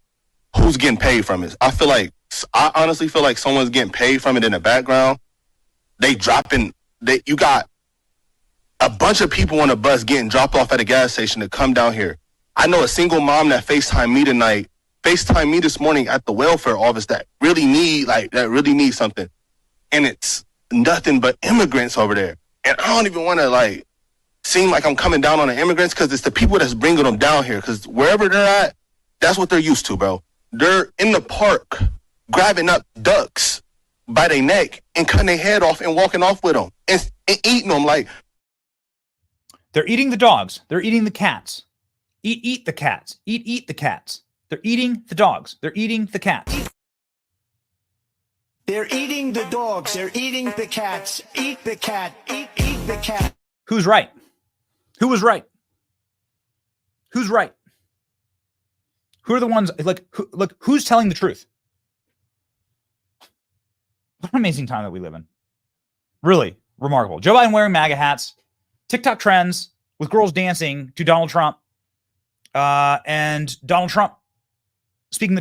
who's getting paid from this. I feel like I honestly feel like someone's getting paid from it in the background. You got a bunch of people on a bus getting dropped off at a gas station to come down here. I know a single mom that FaceTimed me this morning at the welfare office that really need something. And it's nothing but immigrants over there. And I don't even want to seem like I'm coming down on the immigrants, because it's the people that's bringing them down here. Because wherever they're at, that's what they're used to, bro. They're in the park grabbing up ducks by their neck and cutting their head off and walking off with them and eating them. They're eating the dogs. They're eating the cats. Eat the cats. Eat the cats. They're eating the dogs. They're eating the cats. They're eating the dogs. They're eating the cats. Eat the cat. Eat the cat. Who's right? Who was right? Who's right? Who are the ones who's telling the truth? What an amazing time that we live in. Really remarkable. Joe Biden wearing MAGA hats, TikTok trends with girls dancing to Donald Trump, and Donald Trump speaking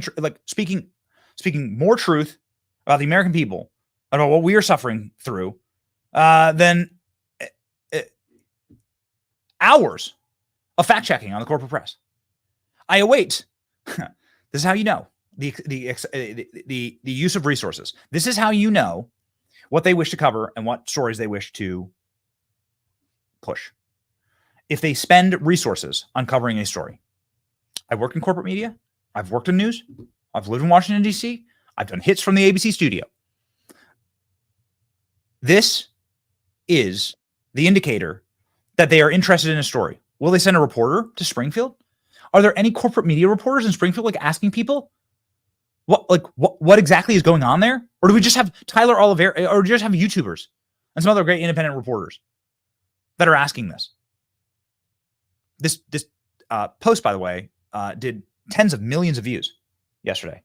speaking more truth about the American people, about what we are suffering through, than hours of fact checking on the corporate press. I await. This is how you know the use of resources. This is how you know what they wish to cover and what stories they wish to push. If they spend resources on covering a story. I work in corporate media. I've worked in news. I've lived in Washington, D.C. I've done hits from the ABC studio. This is the indicator that they are interested in a story. Will they send a reporter to Springfield? Are there any corporate media reporters in Springfield asking people what exactly is going on there? Or do we just have Tyler Oliveira, or just have YouTubers and some other great independent reporters that are asking this? This post, by the way, did tens of millions of views yesterday.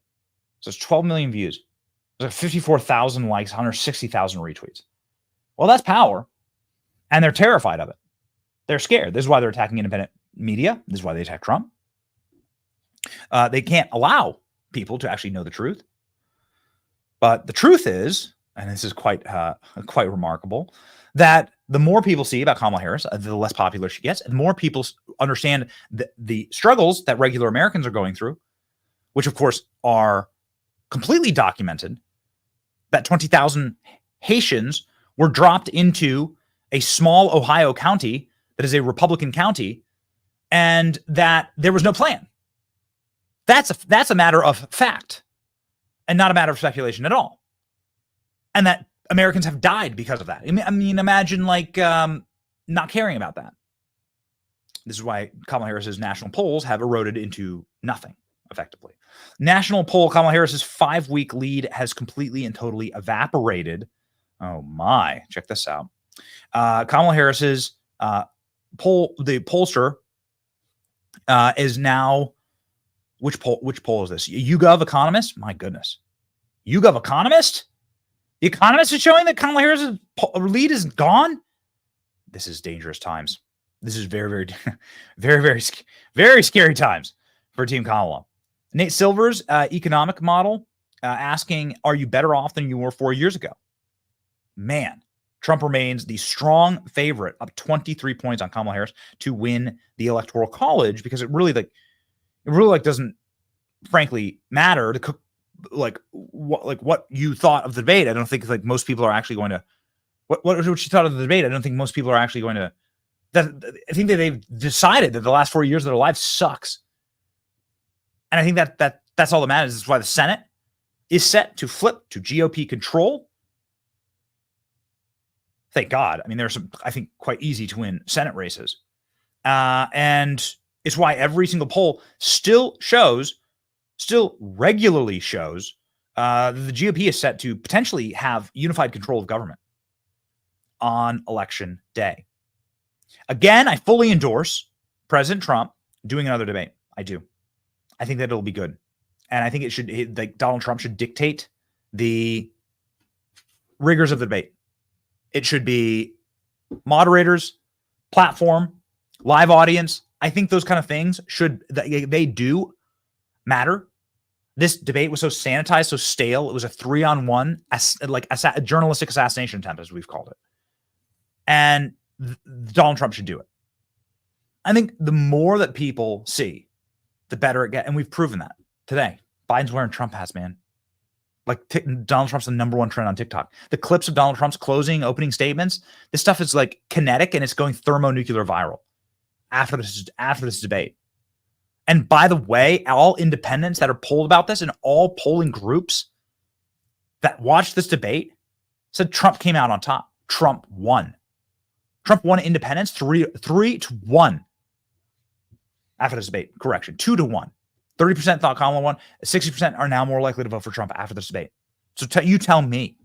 So it's 12 million views. There's 54,000 likes, 160,000 retweets. Well, that's power. And they're terrified of it. They're scared. This is why they're attacking independent media. This is why they attack Trump. They can't allow people to actually know the truth. But the truth is, and this is quite remarkable, that the more people see about Kamala Harris, the less popular she gets, and more people understand the struggles that regular Americans are going through, which of course are completely documented, that 20,000 Haitians were dropped into a small Ohio county that is a Republican county, and that there was no plan. That's a matter of fact and not a matter of speculation at all. And that Americans have died because of that. I mean, imagine not caring about that. This is why Kamala Harris's national polls have eroded into nothing, effectively. National poll, Kamala Harris's 5-week lead has completely and totally evaporated. Oh my, check this out. Kamala Harris's poll, the pollster is now, which poll is this? YouGov Economist? My goodness. YouGov Economist? The Economist is showing that Kamala Harris's lead is gone? This is dangerous times. This is very, very, very, very, very scary times for Team Kamala. Nate Silver's economic model asking, are you better off than you were 4 years ago? Man, Trump remains the strong favorite, up 23 points on Kamala Harris to win the Electoral College, because it really doesn't, frankly, matter to what you thought of the debate. I don't think most people are actually going to what you thought of the debate. I don't think most people are actually going to. I think that they've decided that the last 4 years of their lives sucks, and I think that's all that matters. This is why the Senate is set to flip to GOP control. Thank God. I mean, there's some, I think, quite easy to win Senate races. And it's why every single poll still regularly shows that the GOP is set to potentially have unified control of government on election day. Again, I fully endorse President Trump doing another debate. I do. I think that it'll be good. And I think Donald Trump should dictate the rigors of the debate. It should be moderators, platform, live audience. I think those kind of things they do matter. This debate was so sanitized, so stale. It was a 3-on-1, journalistic assassination attempt, as we've called it. And Donald Trump should do it. I think the more that people see, the better it gets. And we've proven that today. Biden's wearing Trump hats, man. Like Donald Trump's the #1 trend on TikTok. The clips of Donald Trump's opening statements, this stuff is like kinetic and it's going thermonuclear viral after this debate. And by the way, all independents that are polled about this and all polling groups that watched this debate said Trump came out on top. Trump won. Trump won independents 3-1 after this debate. Correction, 2-1. 30% thought Kamala won. 60% are now more likely to vote for Trump after this debate. So you tell me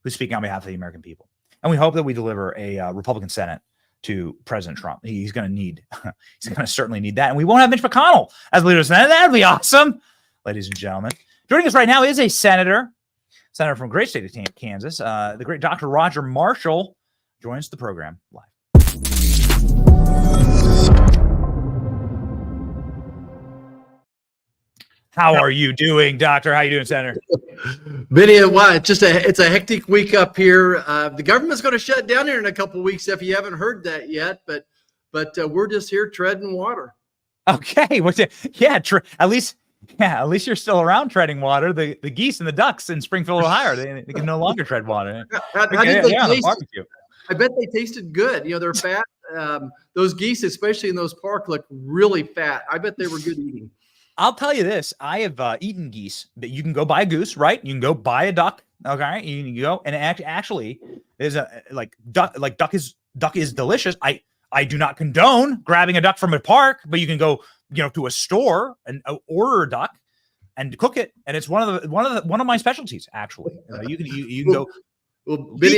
who's speaking on behalf of the American people. And we hope that we deliver a Republican Senate to President Trump. He's going to certainly need that. And we won't have Mitch McConnell as leader of the Senate. That'd be awesome, ladies and gentlemen. Joining us right now is a senator from a great state of Kansas. The great Dr. Roger Marshall joins the program live. How are you doing, Doctor? How are you doing, Senator? Benny, wow, it's a hectic week up here. The government's going to shut down here in a couple of weeks if you haven't heard that yet, but we're just here treading water. Okay, at least you're still around treading water. The geese and the ducks in Springfield, Ohio, they can no longer tread water. How did they taste? Barbecue. I bet they tasted good. They're fat. Those geese, especially in those parks, look really fat. I bet they were good eating. I'll tell you this. I have eaten geese, but you can go buy a goose, right? You can go buy a duck. Okay. You can go and actually there's duck is delicious. I do not condone grabbing a duck from a park, but you can go, to a store and order a duck and cook it. And it's one of my specialties, actually. You can go. Well, Benny,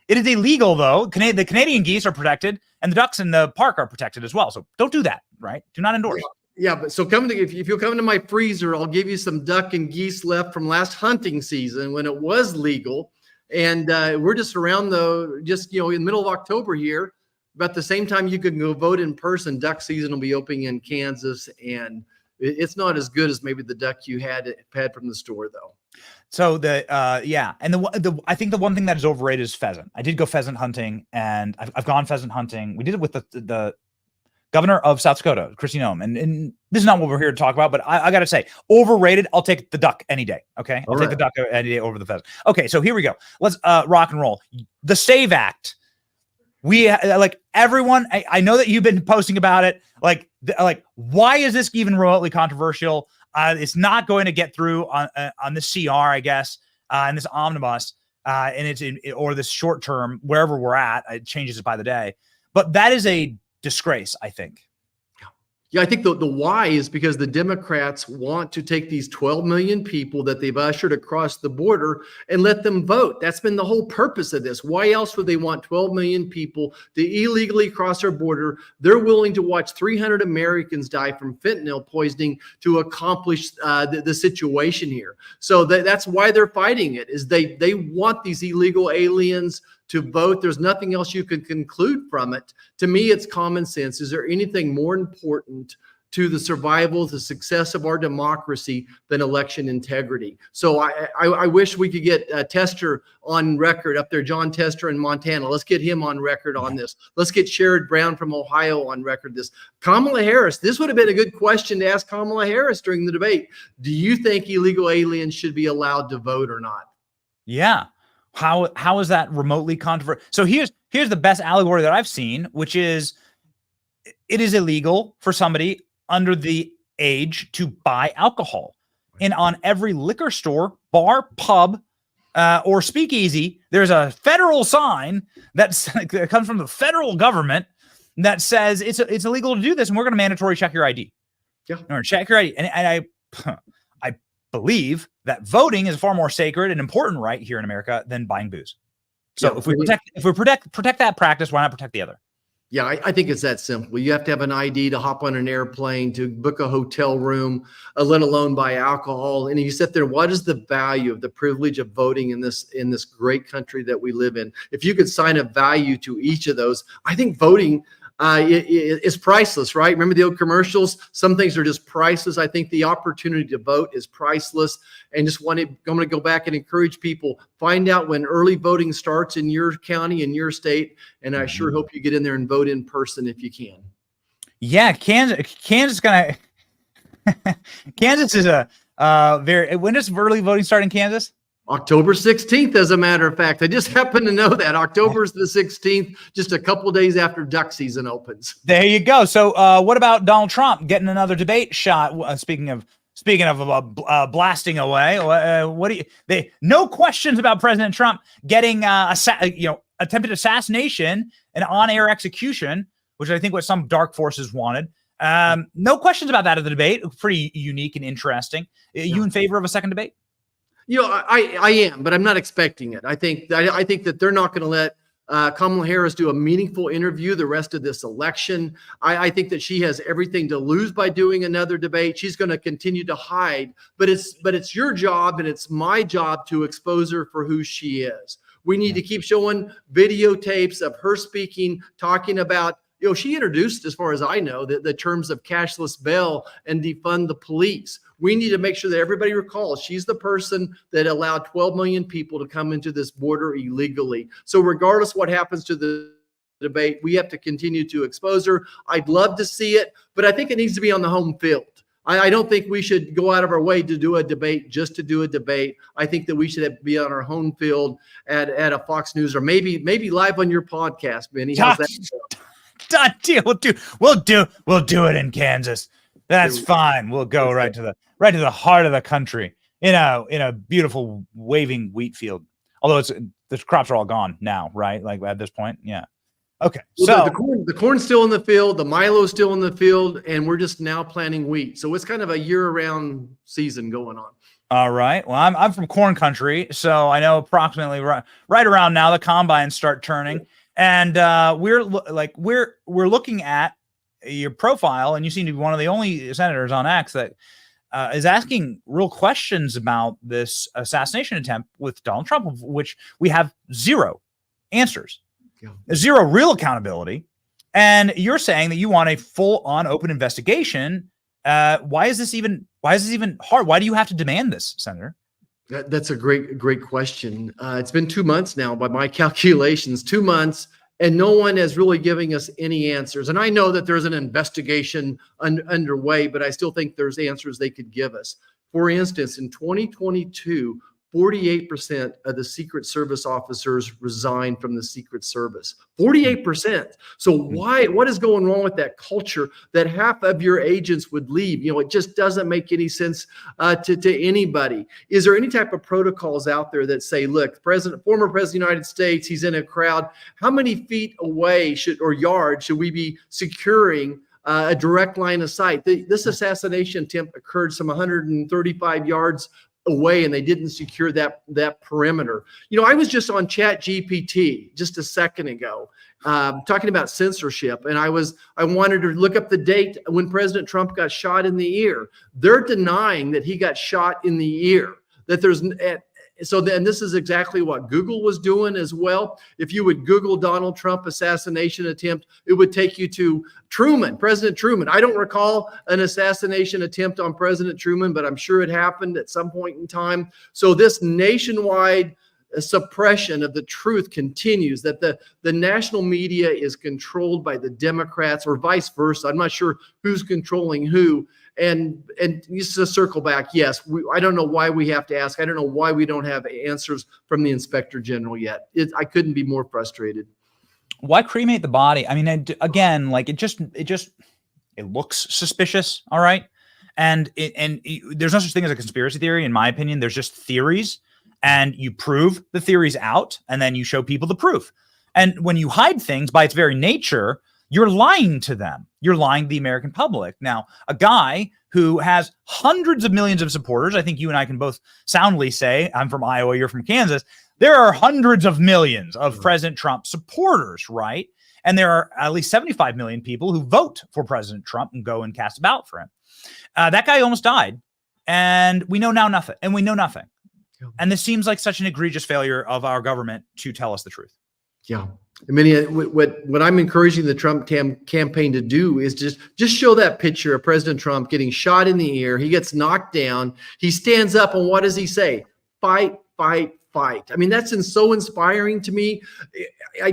it is illegal though. The Canadian geese are protected and the ducks in the park are protected as well. So don't do that, right? Do not endorse. Yeah, but so if you'll come to my freezer, I'll give you some duck and geese left from last hunting season when it was legal. And we're just around in the middle of October here. About the same time you can go vote in person, duck season will be opening in Kansas. And it's not as good as maybe the duck you had from the store though. So and I think the one thing that is overrated is pheasant. I did go pheasant hunting and I've gone pheasant hunting. We did it with the governor of South Dakota, Kristi Noem. And this is not what we're here to talk about, but I got to say, overrated, I'll take the duck any day, okay? I'll take the duck any day over the pheasant. Okay, so here we go. Let's rock and roll. The SAVE Act. We, everyone, I know that you've been posting about it. Why is this even remotely controversial? It's not going to get through on the CR, I guess, and this omnibus, and or this short term, wherever we're at. It changes it by the day. But that is a disgrace, I think. Yeah, I think the why is because the Democrats want to take these 12 million people that they've ushered across the border and let them vote. That's been the whole purpose of this. Why else would they want 12 million people to illegally cross our border? They're willing to watch 300 Americans die from fentanyl poisoning to accomplish the situation here. So that's why they're fighting it, is they want these illegal aliens to vote. There's nothing else you can conclude from it. To me, it's common sense. Is there anything more important to the survival, the success of our democracy than election integrity? So I wish we could get Tester on record up there, John Tester in Montana. Let's get him on record on this. Let's get Sherrod Brown from Ohio on record this. Kamala Harris, this would have been a good question to ask Kamala Harris during the debate. Do you think illegal aliens should be allowed to vote or not? Yeah. How is that remotely controversial? So here's the best allegory that I've seen, which is it is illegal for somebody under the age to buy alcohol. And on every liquor store, bar, pub, or speakeasy, there's a federal sign that comes from the federal government that says it's illegal to do this, and we're going to mandatory check your ID. Yeah, or check your ID. And I believe that voting is a far more sacred and important right here in America than buying booze. So if we protect that practice, why not protect the other? Yeah, I think it's that simple. You have to have an ID to hop on an airplane, to book a hotel room, let alone buy alcohol. And you sit there, what is the value of the privilege of voting in this great country that we live in? If you could sign a value to each of those, I think voting is priceless, right? Remember the old commercials? Some things are just priceless. I think the opportunity to vote is priceless. And I'm going to go back and encourage people, find out when early voting starts in your county, in your state. And I sure hope you get in there and vote in person if you can. Yeah, Kansas gonna Kansas is a when does early voting start in Kansas? October 16th, as a matter of fact. I just happen to know that. October's the 16th, just a couple days after duck season opens. There you go. So what about Donald Trump getting another debate shot? Speaking of blasting away, what do you? No questions about President Trump getting attempted assassination and on-air execution, which I think was some dark forces wanted. No questions about that at the debate. Pretty unique and interesting. You in favor of a second debate? I am, but I'm not expecting it. I think that they're not going to let Kamala Harris do a meaningful interview the rest of this election. I think that she has everything to lose by doing another debate. She's going to continue to hide, but it's your job and it's my job to expose her for who she is. We need to keep showing videotapes of her speaking, talking about, she introduced, as far as I know, the terms of cashless bail and defund the police. We need to make sure that everybody recalls she's the person that allowed 12 million people to come into this border illegally. So regardless what happens to the debate, we have to continue to expose her. I'd love to see it, but I think it needs to be on the home field. I don't think we should go out of our way to do a debate just to do a debate. I think that we should be on our home field at a Fox News or maybe live on your podcast, Benny. How's that? Done deal. We'll do it in Kansas. That's fine. We'll go right to the heart of the country in a beautiful waving wheat field. Although the crops are all gone now, right? Like at this point, yeah. Okay, so the corn's still in the field, the Milo's still in the field, and we're just now planting wheat. So it's kind of a year-round season going on. All right. Well, I'm from corn country, so I know approximately right around now the combines start turning. And we're looking at your profile, and you seem to be one of the only senators on X that is asking real questions about this assassination attempt with Donald Trump, of which we have zero answers, zero real accountability. And you're saying that you want a full-on open investigation. Why is this even hard? Why do you have to demand this, Senator? That's a great question. It's been 2 months now, by my calculations, 2 months, and no one is really giving us any answers. And I know that there's an investigation underway, but I still think there's answers they could give us. For instance, in 2022, 48% of the Secret Service officers resigned from the Secret Service. 48%. So what is going wrong with that culture that half of your agents would leave? It just doesn't make any sense to anybody. Is there any type of protocols out there that say, look, former president of the United States, he's in a crowd. How many feet away or yards should we be securing a direct line of sight? This assassination attempt occurred some 135 yards away, and they didn't secure that perimeter. I was just on ChatGPT just a second ago, talking about censorship, and I wanted to look up the date when President Trump got shot in the ear. They're denying that he got shot in the ear. So then this is exactly what Google was doing as well. If you would Google Donald Trump assassination attempt, it would take you to President Truman. I don't recall an assassination attempt on President Truman, but I'm sure it happened at some point in time. So this nationwide suppression of the truth continues, that the national media is controlled by the Democrats or vice versa. I'm not sure who's controlling who. And just to circle back, yes, I don't know why we have to ask. I don't know why we don't have answers from the Inspector General yet. I couldn't be more frustrated. Why cremate the body? I mean, again, like it looks suspicious. All right. And there's no such thing as a conspiracy theory. In my opinion, there's just theories, and you prove the theories out, and then you show people the proof. And when you hide things by its very nature, you're lying to them. You're lying to the American public. Now, a guy who has hundreds of millions of supporters, I think you and I can both soundly say, I'm from Iowa, you're from Kansas. There are hundreds of millions of President Trump supporters, right? And there are at least 75 million people who vote for President Trump and go and cast a ballot for him. That guy almost died, and we know now nothing. And we know nothing. And this seems like such an egregious failure of our government to tell us the truth. Yeah. I mean, what I'm encouraging the Trump campaign to do is just show that picture of President Trump getting shot in the ear. He gets knocked down. He stands up, and what does he say? Fight, fight, fight. I mean, that's so inspiring to me. I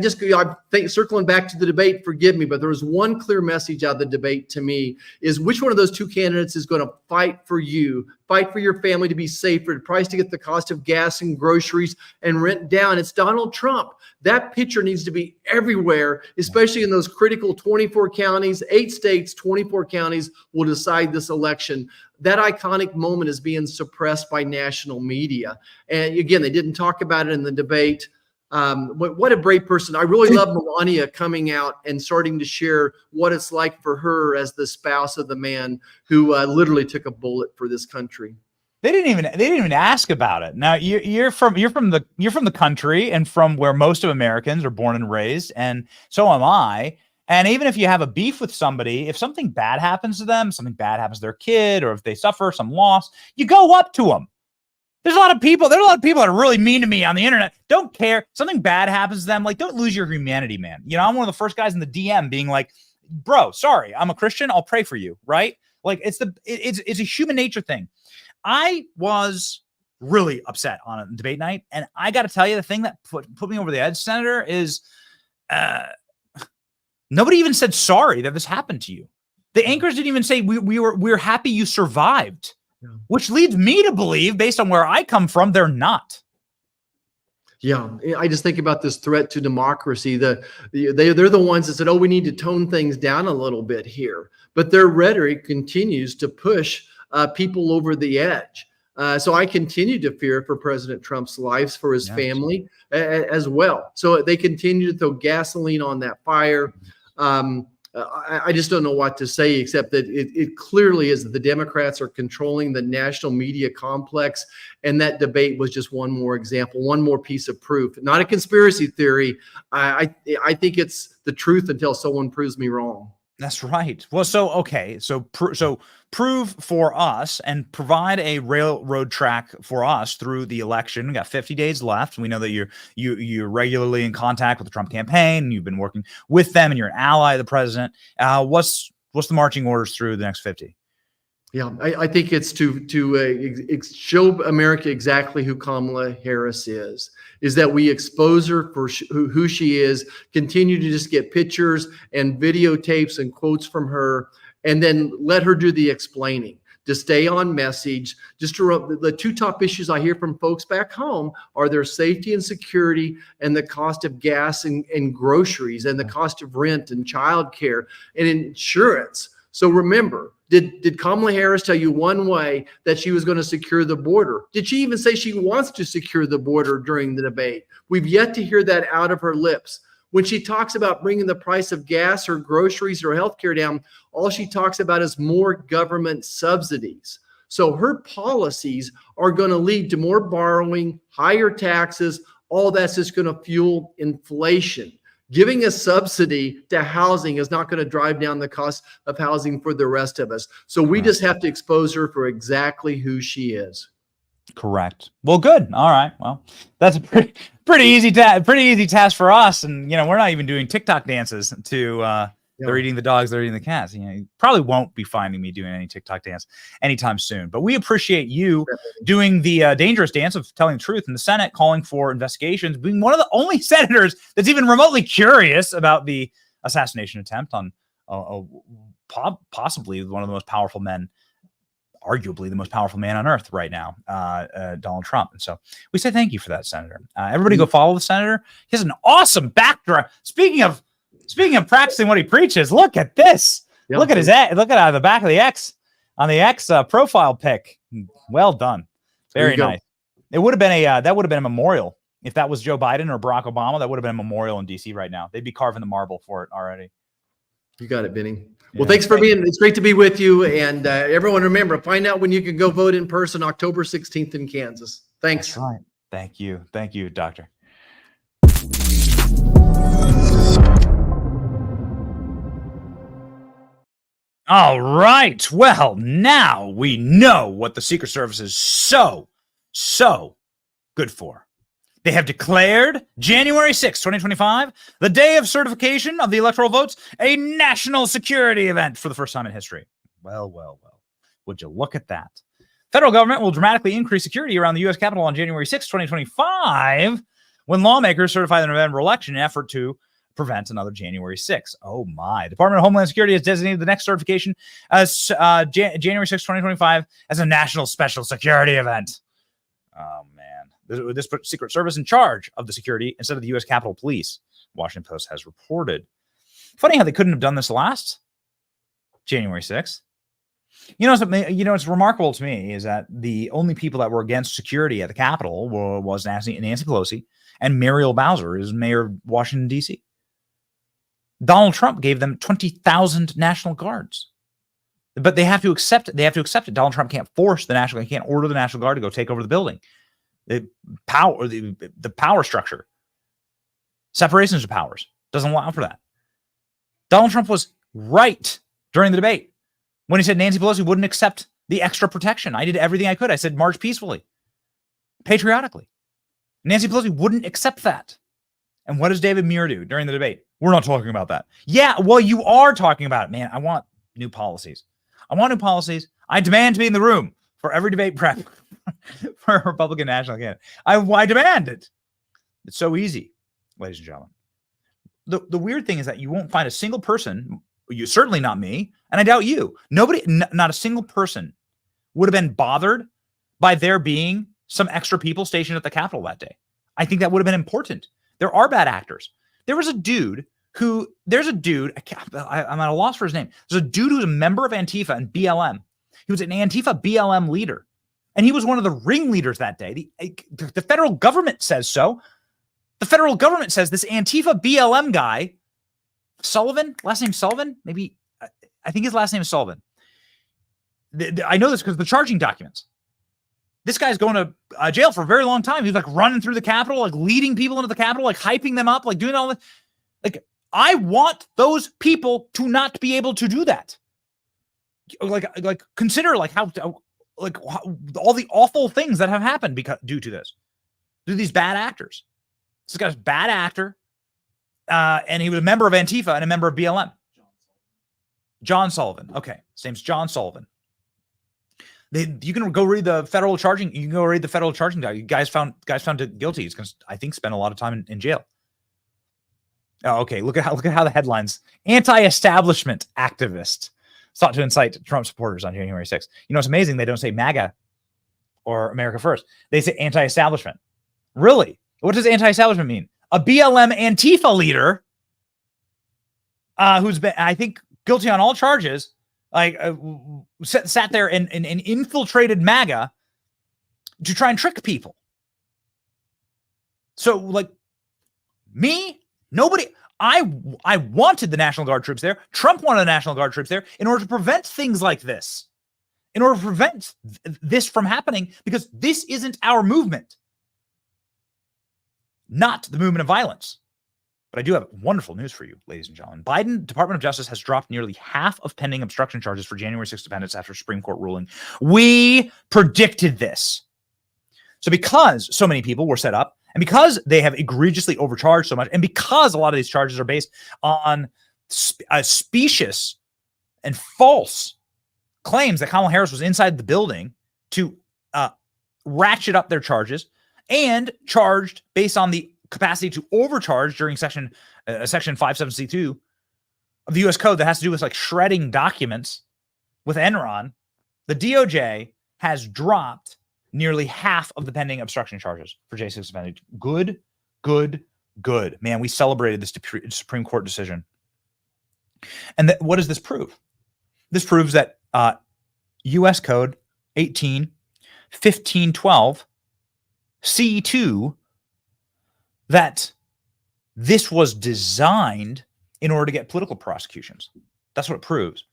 think, circling back to the debate, forgive me, but there was one clear message out of the debate to me is which one of those two candidates is going to fight for you, fight for your family to be safer, the price to get the cost of gas and groceries and rent down. It's Donald Trump. That picture needs to be everywhere, especially in those critical 24 counties, 8 states, 24 counties will decide this election. That iconic moment is being suppressed by national media. And again, they didn't talk about it in the debate. What a brave person. I really love Melania coming out and starting to share what it's like for her as the spouse of the man who literally took a bullet for this country. They didn't even ask about it. Now you're from the country and from where most of Americans are born and raised, and so am I. And even if you have a beef with somebody, if something bad happens to them, something bad happens to their kid, or if they suffer some loss, you go up to them. There's a lot of people that are really mean to me on the internet. Don't care. Something bad happens to them. Like, don't lose your humanity, man. You know, I'm one of the first guys in the DM being like, bro, sorry, I'm a Christian. I'll pray for you. Right. Like it's a human nature thing. I was really upset on a debate night. And I got to tell you, the thing that put me over the edge, Senator, is nobody even said sorry that this happened to you. The anchors didn't even say we're happy you survived. Which leads me to believe, based on where I come from, they're not. Yeah, I just think about this threat to democracy. They're the ones that said, oh, we need to tone things down a little bit here. But their rhetoric continues to push people over the edge. So I continue to fear for President Trump's life, for his family as well. So they continue to throw gasoline on that fire. I just don't know what to say, except that it clearly is that the Democrats are controlling the national media complex. And that debate was just one more example, one more piece of proof. Not a conspiracy theory. I think it's the truth until someone proves me wrong. That's right. Well, so prove for us and provide a railroad track for us through the election. We got 50 days left. We know that you're regularly in contact with the Trump campaign. You've been working with them, and you're an ally of the president. What's the marching orders through the next 50? Yeah, I think it's to show America exactly who Kamala Harris is that we expose her for who she is, continue to just get pictures and videotapes and quotes from her, and then let her do the explaining, to stay on message. Just to the two top issues I hear from folks back home are their safety and security, and the cost of gas and groceries, and the cost of rent and childcare and insurance. So remember, did Kamala Harris tell you one way that she was going to secure the border? Did she even say she wants to secure the border during the debate? We've yet to hear that out of her lips. When she talks about bringing the price of gas or groceries or healthcare down, all she talks about is more government subsidies. So her policies are going to lead to more borrowing, higher taxes. All that's just going to fuel inflation. Giving a subsidy to housing is not going to drive down the cost of housing for the rest of us. So we just have to expose her for exactly who she is. Correct. Well, good. All right. Well, that's a pretty easy task for us. And, you know, we're not even doing TikTok dances to they're eating the dogs, they're eating the cats. You know, you probably won't be finding me doing any TikTok dance anytime soon. But we appreciate you doing the dangerous dance of telling the truth in the Senate, calling for investigations, being one of the only senators that's even remotely curious about the assassination attempt on possibly one of the most powerful men, arguably the most powerful man on earth right now, Donald Trump. And so we say thank you for that, Senator. Everybody go follow the senator. He has an awesome backdrop. Speaking of practicing what he preaches, look at this. Yep. Look at the back of the X on the X profile pic. Well done. Very nice. It would have been that would have been a memorial. If that was Joe Biden or Barack Obama, that would have been a memorial in DC right now. They'd be carving the marble for it already. You got it, Benny. Well, thanks for being. It's great to be with you. And everyone, remember, find out when you can go vote in person, October 16th in Kansas. Thanks. That's right. Thank you. Thank you, Doctor. All right. Well, now we know what the Secret Service is so good for. They have declared January 6, 2025, the day of certification of the electoral votes, a national security event for the first time in history. Well, well, well. Would you look at that? Federal government will dramatically increase security around the U.S. Capitol on January 6, 2025, when lawmakers certify the November election in an effort to prevent another January 6. Oh, my. Department of Homeland Security has designated the next certification as January 6, 2025 as a national special security event. Oh, man. This put Secret Service in charge of the security instead of the U.S. Capitol Police, Washington Post has reported. Funny how they couldn't have done this last January 6th. It's remarkable to me is that the only people that were against security at the Capitol was Nancy Pelosi and Muriel Bowser, who's mayor of Washington, D.C. Donald Trump gave them 20,000 National Guards. But they have to accept it. They have to accept it. Donald Trump can't force he can't order the National Guard to go take over the building. The power structure, separations of powers, doesn't allow for that. Donald Trump was right during the debate when he said Nancy Pelosi wouldn't accept the extra protection. I did everything I could. I said march peacefully, patriotically. Nancy Pelosi wouldn't accept that. And what does David Muir do during the debate? We're not talking about that. Yeah, well, you are talking about it, man. I want new policies. I demand to be in the room for every debate prep for a Republican national candidate. I demand it. It's so easy, ladies and gentlemen. The weird thing is that you won't find a single person, you certainly not me, and I doubt you. Not a single person would have been bothered by there being some extra people stationed at the Capitol that day. I think that would have been important. There are bad actors. I'm at a loss for his name. There's a dude who's a member of Antifa and BLM. He was an Antifa BLM leader. And he was one of the ringleaders that day. The federal government says so. The federal government says this Antifa BLM guy, Sullivan, last name Sullivan, maybe, I think his last name is Sullivan. I know this because of the charging documents. This guy's going to jail for a very long time. He's like running through the Capitol, like leading people into the Capitol, like hyping them up, like doing all that. Like, I want those people to not be able to do that. Like consider how all the awful things that have happened due to this. Due to these bad actors. This guy's a bad actor. And he was a member of Antifa and a member of BLM. John Sullivan. Okay. His name's John Sullivan. You can go read the federal charging. You can go read the federal charging document. Guys found guilty. He's going to, I think, spend a lot of time in jail. Oh, okay. Look at how the headlines: anti-establishment activist sought to incite Trump supporters on January 6th. You know, it's amazing they don't say MAGA or America First. They say anti-establishment. Really? What does anti-establishment mean? A BLM Antifa leader who's been, I think, guilty on all charges, sat there and infiltrated MAGA to try and trick people. So, nobody. I wanted the National Guard troops there. Trump wanted the National Guard troops there in order to prevent things like this, in order to prevent this from happening, because this isn't our movement, not the movement of violence. But I do have wonderful news for you, ladies and gentlemen. Biden Department of Justice has dropped nearly half of pending obstruction charges for January 6th defendants after Supreme Court ruling. We predicted this. So because so many people were set up, and because they have egregiously overcharged so much, and because a lot of these charges are based on specious and false claims that Kamala Harris was inside the building to ratchet up their charges, and charged based on the capacity to overcharge during section 57C2 of the U.S. Code that has to do with shredding documents with Enron, the DOJ has dropped nearly half of the pending obstruction charges for J6 offenders. Good, good, good. Man, we celebrated this Supreme Court decision. And what does this prove? This proves that U.S. Code 1512 C2, that this was designed in order to get political prosecutions. That's what it proves.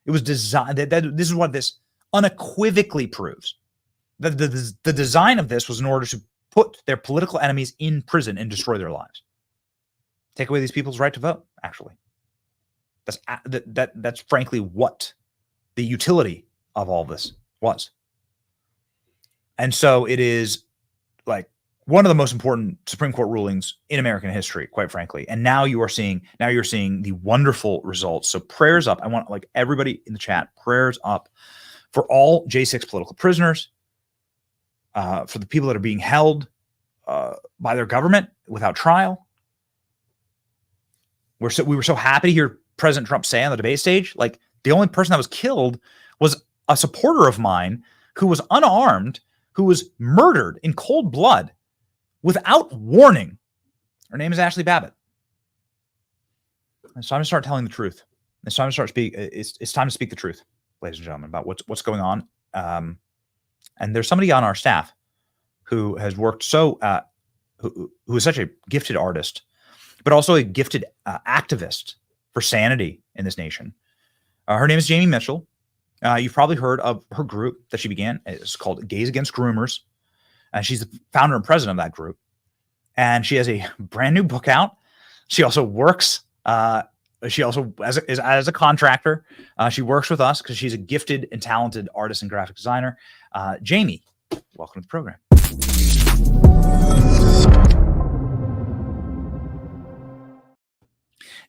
It was designed. This is what this unequivocally proves. The design of this was in order to put their political enemies in prison and destroy their lives. Take away these people's right to vote, actually. That's frankly what the utility of all this was. And so it is one of the most important Supreme Court rulings in American history, quite frankly. And now you're seeing the wonderful results. So prayers up. I want like everybody in the chat, prayers up for all J6 political prisoners, for the people that are being held by their government without trial. We were so happy to hear President Trump say on the debate stage, like the only person that was killed was a supporter of mine who was unarmed, who was murdered in cold blood without warning. Her name is Ashley Babbitt. It's time to start telling the truth. It's time to start it's time to speak the truth, ladies and gentlemen, about what's going on. And there's somebody on our staff who has worked who is such a gifted artist, but also a gifted activist for sanity in this nation. Her name is Jamie Mitchell. You've probably heard of her group that she began. It's called Gays Against Groomers. And she's the founder and president of that group. And she has a brand new book out. She also works, as a contractor. She works with us because she's a gifted and talented artist and graphic designer. Jamie, welcome to the program.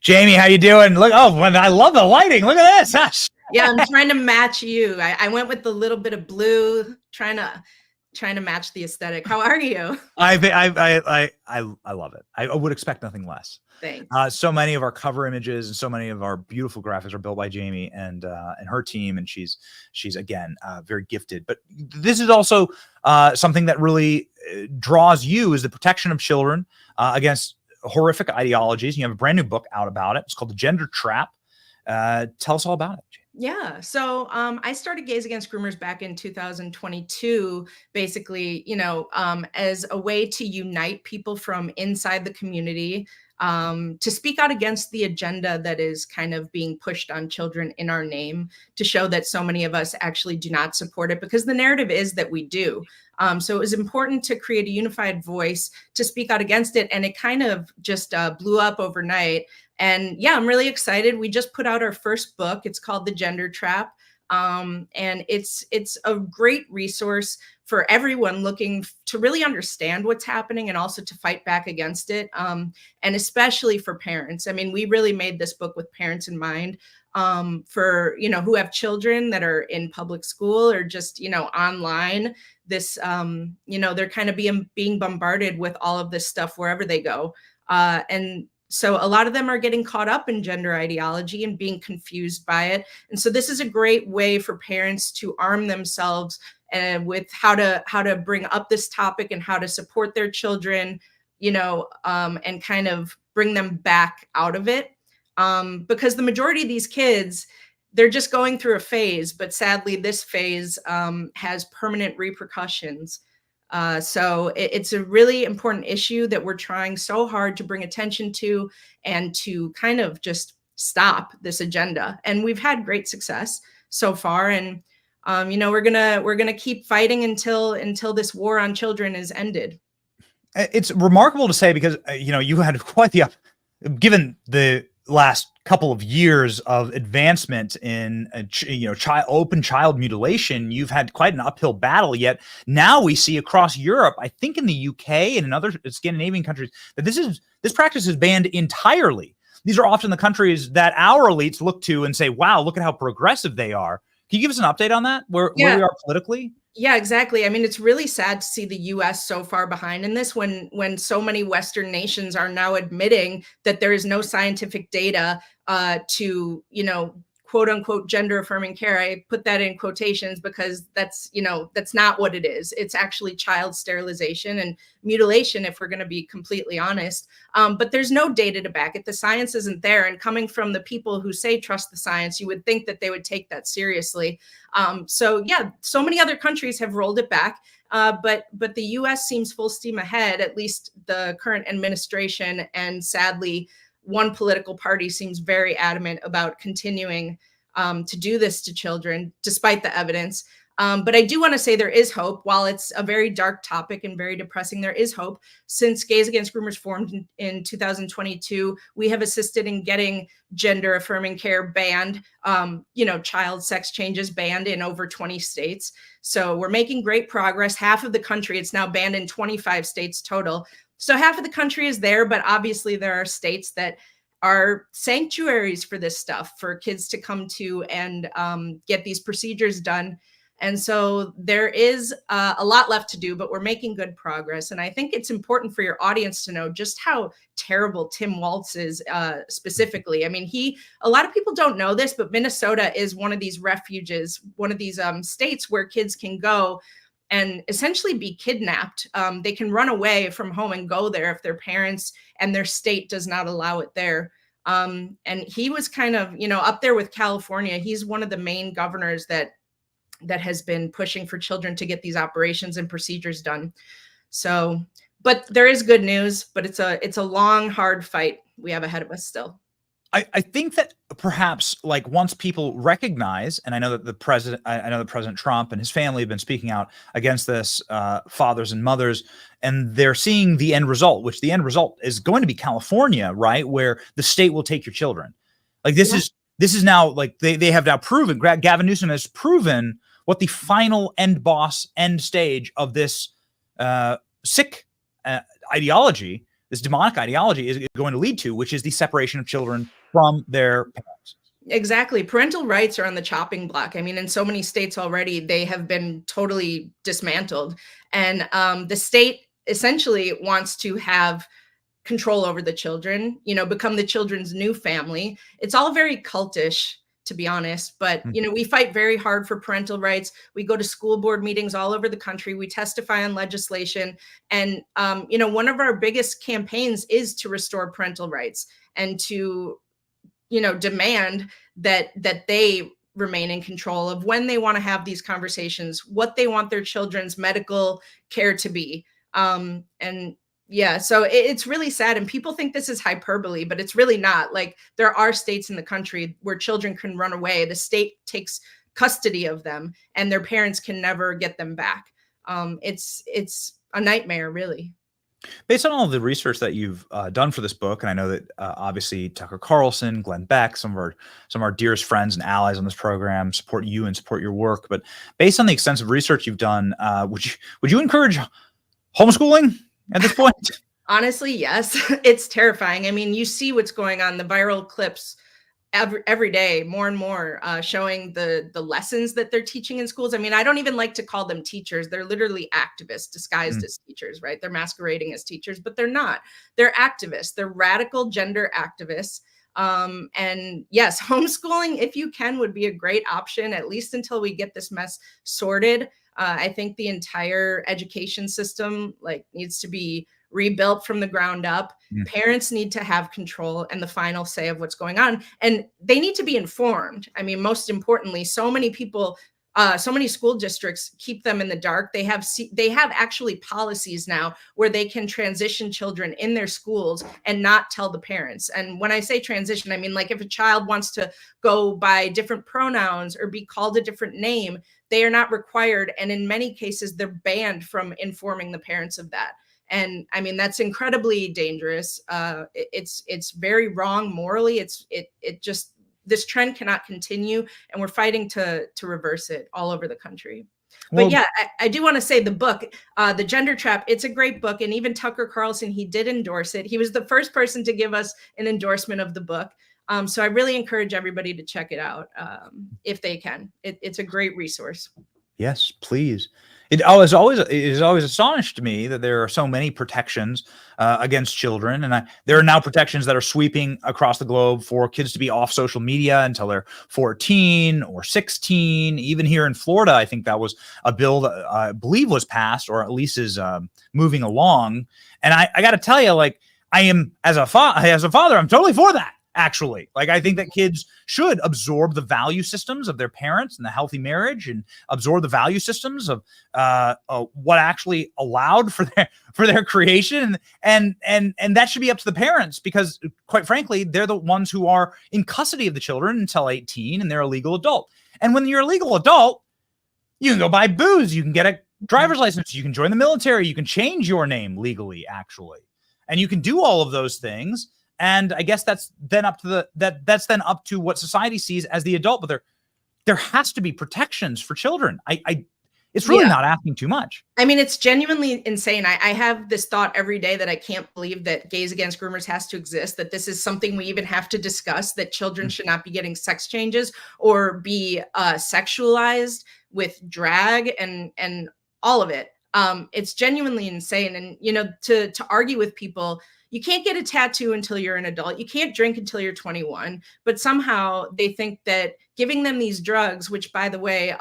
Jamie, how you doing? Look, I love the lighting. Look at this. Yeah, I'm trying to match you. I went with the little bit of blue, trying to match the aesthetic. How are you? I love it. I would expect nothing less. Thanks. So many of our cover images and so many of our beautiful graphics are built by Jamie and her team, and she's again very gifted. But this is also something that really draws you is the protection of children against horrific ideologies. You have a brand new book out about it. It's called The Gender Trap. Tell us all about it, Jamie. Yeah. So I started Gays Against Groomers back in 2022, basically, as a way to unite people from inside the community to speak out against the agenda that is kind of being pushed on children in our name, to show that so many of us actually do not support it, because the narrative is that we do. So it was important to create a unified voice to speak out against it. And it kind of just blew up overnight. And yeah, I'm really excited. We just put out our first book. It's called The Gender Trap. And it's a great resource for everyone looking to really understand what's happening and also to fight back against it. And especially for parents. I mean, we really made this book with parents in mind, for, who have children that are in public school or just, online. This, they're kind of being bombarded with all of this stuff wherever they go. And so a lot of them are getting caught up in gender ideology and being confused by it. And so this is a great way for parents to arm themselves with how to bring up this topic and how to support their children, and kind of bring them back out of it. Because the majority of these kids, they're just going through a phase, but sadly this phase has permanent repercussions. So it's a really important issue that we're trying so hard to bring attention to and to kind of just stop this agenda. And we've had great success so far. And, we're gonna keep fighting until this war on children is ended. It's remarkable to say because, you had quite given the last couple of years of advancement in open child mutilation, you've had quite an uphill battle. Yet now we see across Europe, I think in the UK and in other Scandinavian countries, that this practice is banned entirely. These are often the countries that our elites look to and say, wow, look at how progressive they are. Can you give us an update on that, where we are politically? Yeah, exactly. I mean, it's really sad to see the U.S. so far behind in this when so many Western nations are now admitting that there is no scientific data to, quote unquote, gender affirming care. I put that in quotations because that's not what it is. It's actually child sterilization and mutilation, if we're going to be completely honest. But there's no data to back it. The science isn't there. And coming from the people who say trust the science, you would think that they would take that seriously. So yeah, so many other countries have rolled it back. But the U.S. seems full steam ahead, at least the current administration. And sadly, one political party seems very adamant about continuing to do this to children, despite the evidence. But I do want to say there is hope. While it's a very dark topic and very depressing, there is hope. Since Gays Against Groomers formed in 2022, we have assisted in getting gender affirming care banned, child sex changes banned in over 20 states. So we're making great progress. Half of the country, it's now banned in 25 states total. So half of the country is there, but obviously there are states that are sanctuaries for this stuff, for kids to come to and get these procedures done. And so there is a lot left to do, but we're making good progress. And I think it's important for your audience to know just how terrible Tim Walz is specifically. I mean, a lot of people don't know this, but Minnesota is one of these refuges, one of these states where kids can go and essentially be kidnapped. They can run away from home and go there if their parents and their state does not allow it there. And he was kind of, up there with California. He's one of the main governors that has been pushing for children to get these operations and procedures done. So, but there is good news, but it's a long, hard fight we have ahead of us still. I think that perhaps, like, once people recognize, and I know that President Trump and his family have been speaking out against this, fathers and mothers, and they're seeing the end result, which the end result is going to be California, right? Where the state will take your children. Like, this is now, like, they have now proven, Gavin Newsom has proven what the final end stage of this sick ideology, this demonic ideology, is going to lead to, which is the separation of children from their parents. Exactly. Parental rights are on the chopping block. I mean, in so many states already, they have been totally dismantled. And the state essentially wants to have control over the children, become the children's new family. It's all very cultish, to be honest. But, we fight very hard for parental rights. We go to school board meetings all over the country. We testify on legislation. And, one of our biggest campaigns is to restore parental rights and to, demand that they remain in control of when they want to have these conversations, what they want their children's medical care to be. Yeah, so it's really sad. And people think this is hyperbole, but it's really not. Like, there are states in the country where children can run away. The state takes custody of them and their parents can never get them back. It's a nightmare, really. Based on all of the research that you've done for this book, and I know that obviously Tucker Carlson, Glenn Beck, some of our dearest friends and allies on this program support you and support your work. But based on the extensive research you've done, would you encourage homeschooling at this point? Honestly, yes. It's terrifying. I mean, you see what's going on, the viral clips every day, more and more, showing the lessons that they're teaching in schools. I mean, I don't even like to call them teachers. They're literally activists disguised as teachers, right? They're masquerading as teachers, but they're not. They're activists. They're radical gender activists. And yes, homeschooling, if you can, would be a great option, at least until we get this mess sorted. I think the entire education system needs to be rebuilt from the ground up. Parents need to have control and the final say of what's going on, and they need to be informed. I mean, most importantly, so many people, so many school districts keep them in the dark. They have actually policies now where they can transition children in their schools and not tell the parents. And when I say transition, I mean, like, if a child wants to go by different pronouns or be called a different name, they are not required. And in many cases, they're banned from informing the parents of that. And I mean, that's incredibly dangerous. It's very wrong morally. This trend cannot continue, and we're fighting to reverse it all over the country. But yeah, I do want to say the book, The Gender Trap, it's a great book. And even Tucker Carlson, he did endorse it. He was the first person to give us an endorsement of the book. So I really encourage everybody to check it out if they can. It's a great resource. Yes, please. It has always astonished me that there are so many protections against children, and there are now protections that are sweeping across the globe for kids to be off social media until they're 14 or 16. Even here in Florida, I think that was a bill that I believe was passed, or at least is moving along. And I got to tell you, like, I am as a father, I'm totally for that. Actually, like, I think that kids should absorb the value systems of their parents and the healthy marriage, and absorb the value systems of what actually allowed for their creation, and that should be up to the parents, because quite frankly, they're the ones who are in custody of the children until 18, and they're a legal adult. And when you're a legal adult, You can go buy booze. You can get a driver's license. You can join the military. You can change your name legally, actually. And you can do all of those things. And I guess that's then up to that's then up to what society sees as the adult. But there has to be protections for children. It's really not asking too much. I mean, it's genuinely insane. I have this thought every day that I can't believe that Gays Against Groomers has to exist, that this is something we even have to discuss, that children should not be getting sex changes or be sexualized with drag and all of it. It's genuinely insane. And, you know, to argue with people, you can't get a tattoo until you're an adult. You can't drink until you're 21. But somehow they think that giving them these drugs, which, by the way,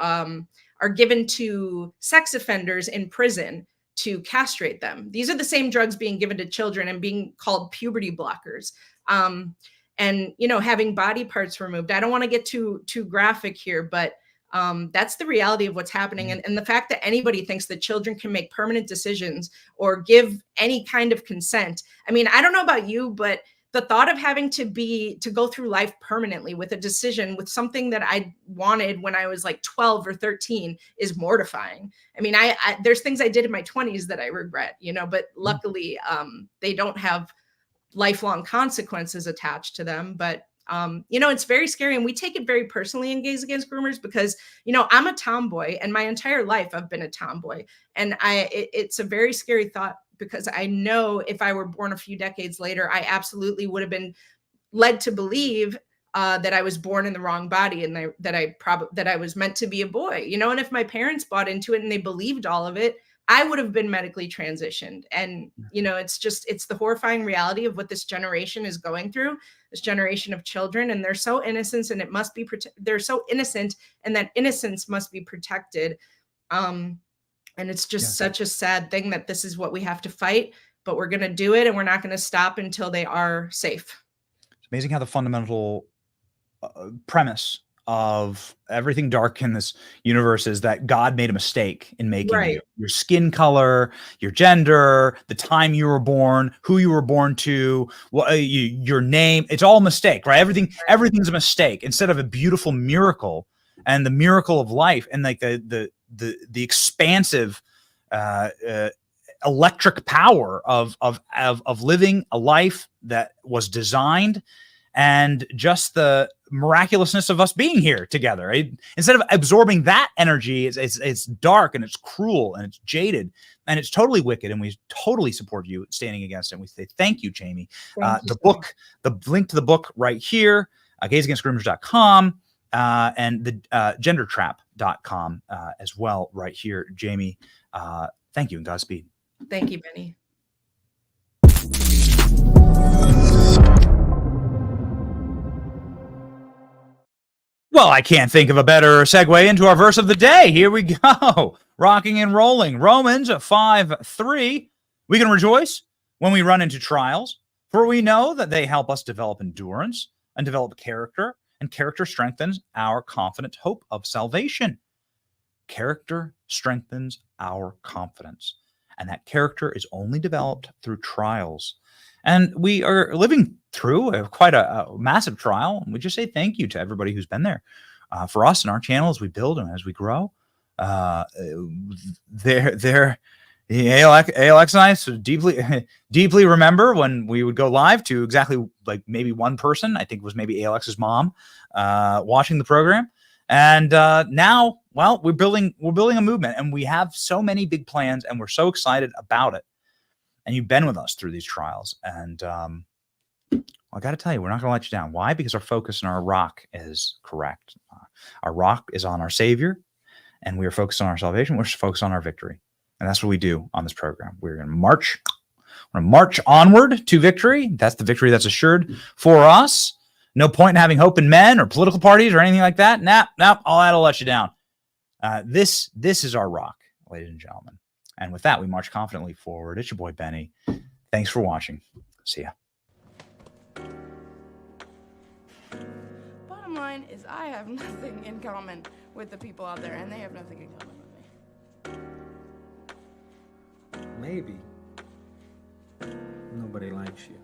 are given to sex offenders in prison to castrate them. These are the same drugs being given to children and being called puberty blockers. And, you know, having body parts removed. I don't want to get too graphic here, but that's the reality of what's happening. And the fact that anybody thinks that children can make permanent decisions or give any kind of consent. I mean, I don't know about you, but the thought of having to go through life permanently with a decision with something that I wanted when I was like 12 or 13 is mortifying. I mean, I there's things I did in my 20s that I regret, you know, but luckily they don't have lifelong consequences attached to them. But you know, it's very scary, and we take it very personally in Gays Against Groomers because, you know, I'm a tomboy, and my entire life I've been a tomboy, and it's a very scary thought, because I know if I were born a few decades later, I absolutely would have been led to believe that I was born in the wrong body, and that I was meant to be a boy, you know. And if my parents bought into it and they believed all of it, I would have been medically transitioned. And, you know, it's the horrifying reality of what this generation is going through, this generation of children. And they're so innocent, and they're so innocent, and that innocence must be protected. And it's just such a sad thing that this is what we have to fight, but we're going to do it, and we're not going to stop until they are safe. It's amazing how the fundamental premise of everything dark in this universe is that God made a mistake in making you. Your skin color, your gender, the time you were born, who you were born to, your name. It's all a mistake, right? Everything's a mistake instead of a beautiful miracle, and the miracle of life, and like the expansive electric power of living a life that was designed, and just the miraculousness of us being here together. Instead of absorbing that energy, it's dark, and it's cruel, and it's jaded, and it's totally wicked. And we totally support you standing against it. And we say thank you, Jamie. The link to the book right here, gaysagainstgroomers.com. And the gendertrap.com as well right here. Jamie, thank you, and Godspeed. Thank you, Benny. Well, I can't think of a better segue into our verse of the day. Here we go. Rocking and rolling. Romans 5:3. We can rejoice when we run into trials, for we know that they help us develop endurance and develop character, and character strengthens our confident hope of salvation. Character strengthens our confidence, and that character is only developed through trials. And we are living through quite a massive trial. And we just say thank you to everybody who's been there for us and our channel as we build and as we grow. ALX and I so deeply remember when we would go live to exactly like maybe one person, I think it was maybe ALX's mom, watching the program. And now, well, we're building a movement, and we have so many big plans, and we're so excited about it. And you've been with us through these trials. And I got to tell you, we're not going to let you down. Why? Because our focus and our rock is correct. Our rock is on our Savior, and we are focused on our salvation. We're focused on our victory. And that's what we do on this program. We're going to march. We're going to march onward to victory. That's the victory that's assured for us. No point in having hope in men or political parties or anything like that. Nah, all that'll let you down. This is our rock, ladies and gentlemen. And with that, we march confidently forward. It's your boy, Benny. Thanks for watching. See ya. Bottom line is I have nothing in common with the people out there, and they have nothing in common with me. Maybe nobody likes you.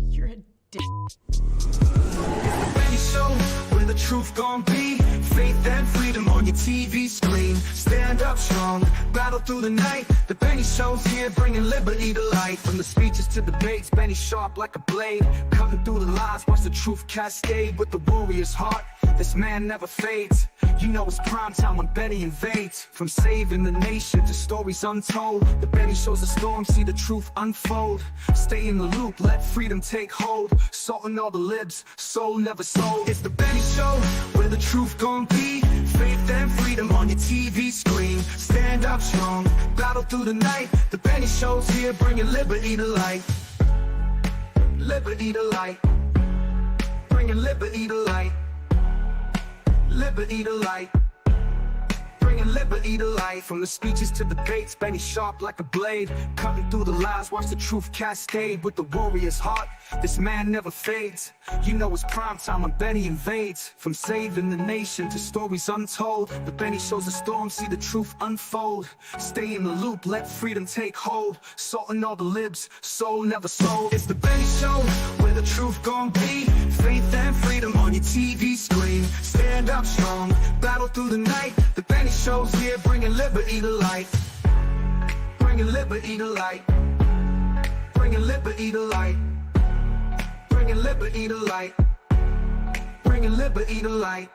You're a dick. So truth gon' be. Faith and freedom on your TV screen. Stand up strong, battle through the night. The Benny Show's here, bringing liberty to life. From the speeches to debates, Benny sharp like a blade. Cutting through the lies, watch the truth cascade. With the warrior's heart, this man never fades. You know it's prime time when Benny invades. From saving the nation to stories untold, the Benny Show's a storm, see the truth unfold. Stay in the loop, let freedom take hold. Salting all the libs, soul never sold. It's the Benny Show, where the truth gon' be. Faith and freedom on your TV screen. Stand up strong, battle through the night. The Benny Show's here, bringing liberty to light. Liberty to light. Bringing liberty to light. Liberty to light. Bringing liberty to life. From the speeches to debates, Benny sharp like a blade. Cutting through the lies, watch the truth cascade. With the warrior's heart, this man never fades. You know it's prime time when Benny invades. From saving the nation to stories untold, the Benny Show's a storm, see the truth unfold. Stay in the loop, let freedom take hold. Salting all the libs, soul never sold. It's the Benny Show, where the truth gon' be. Faith and freedom on your TV screen. Stand up strong, battle through the night. The Benny Show's here, bringing liberty to life. Bringing liberty to light. Bringing liberty to light. Bringing liberty to light. Bringing liberty to light.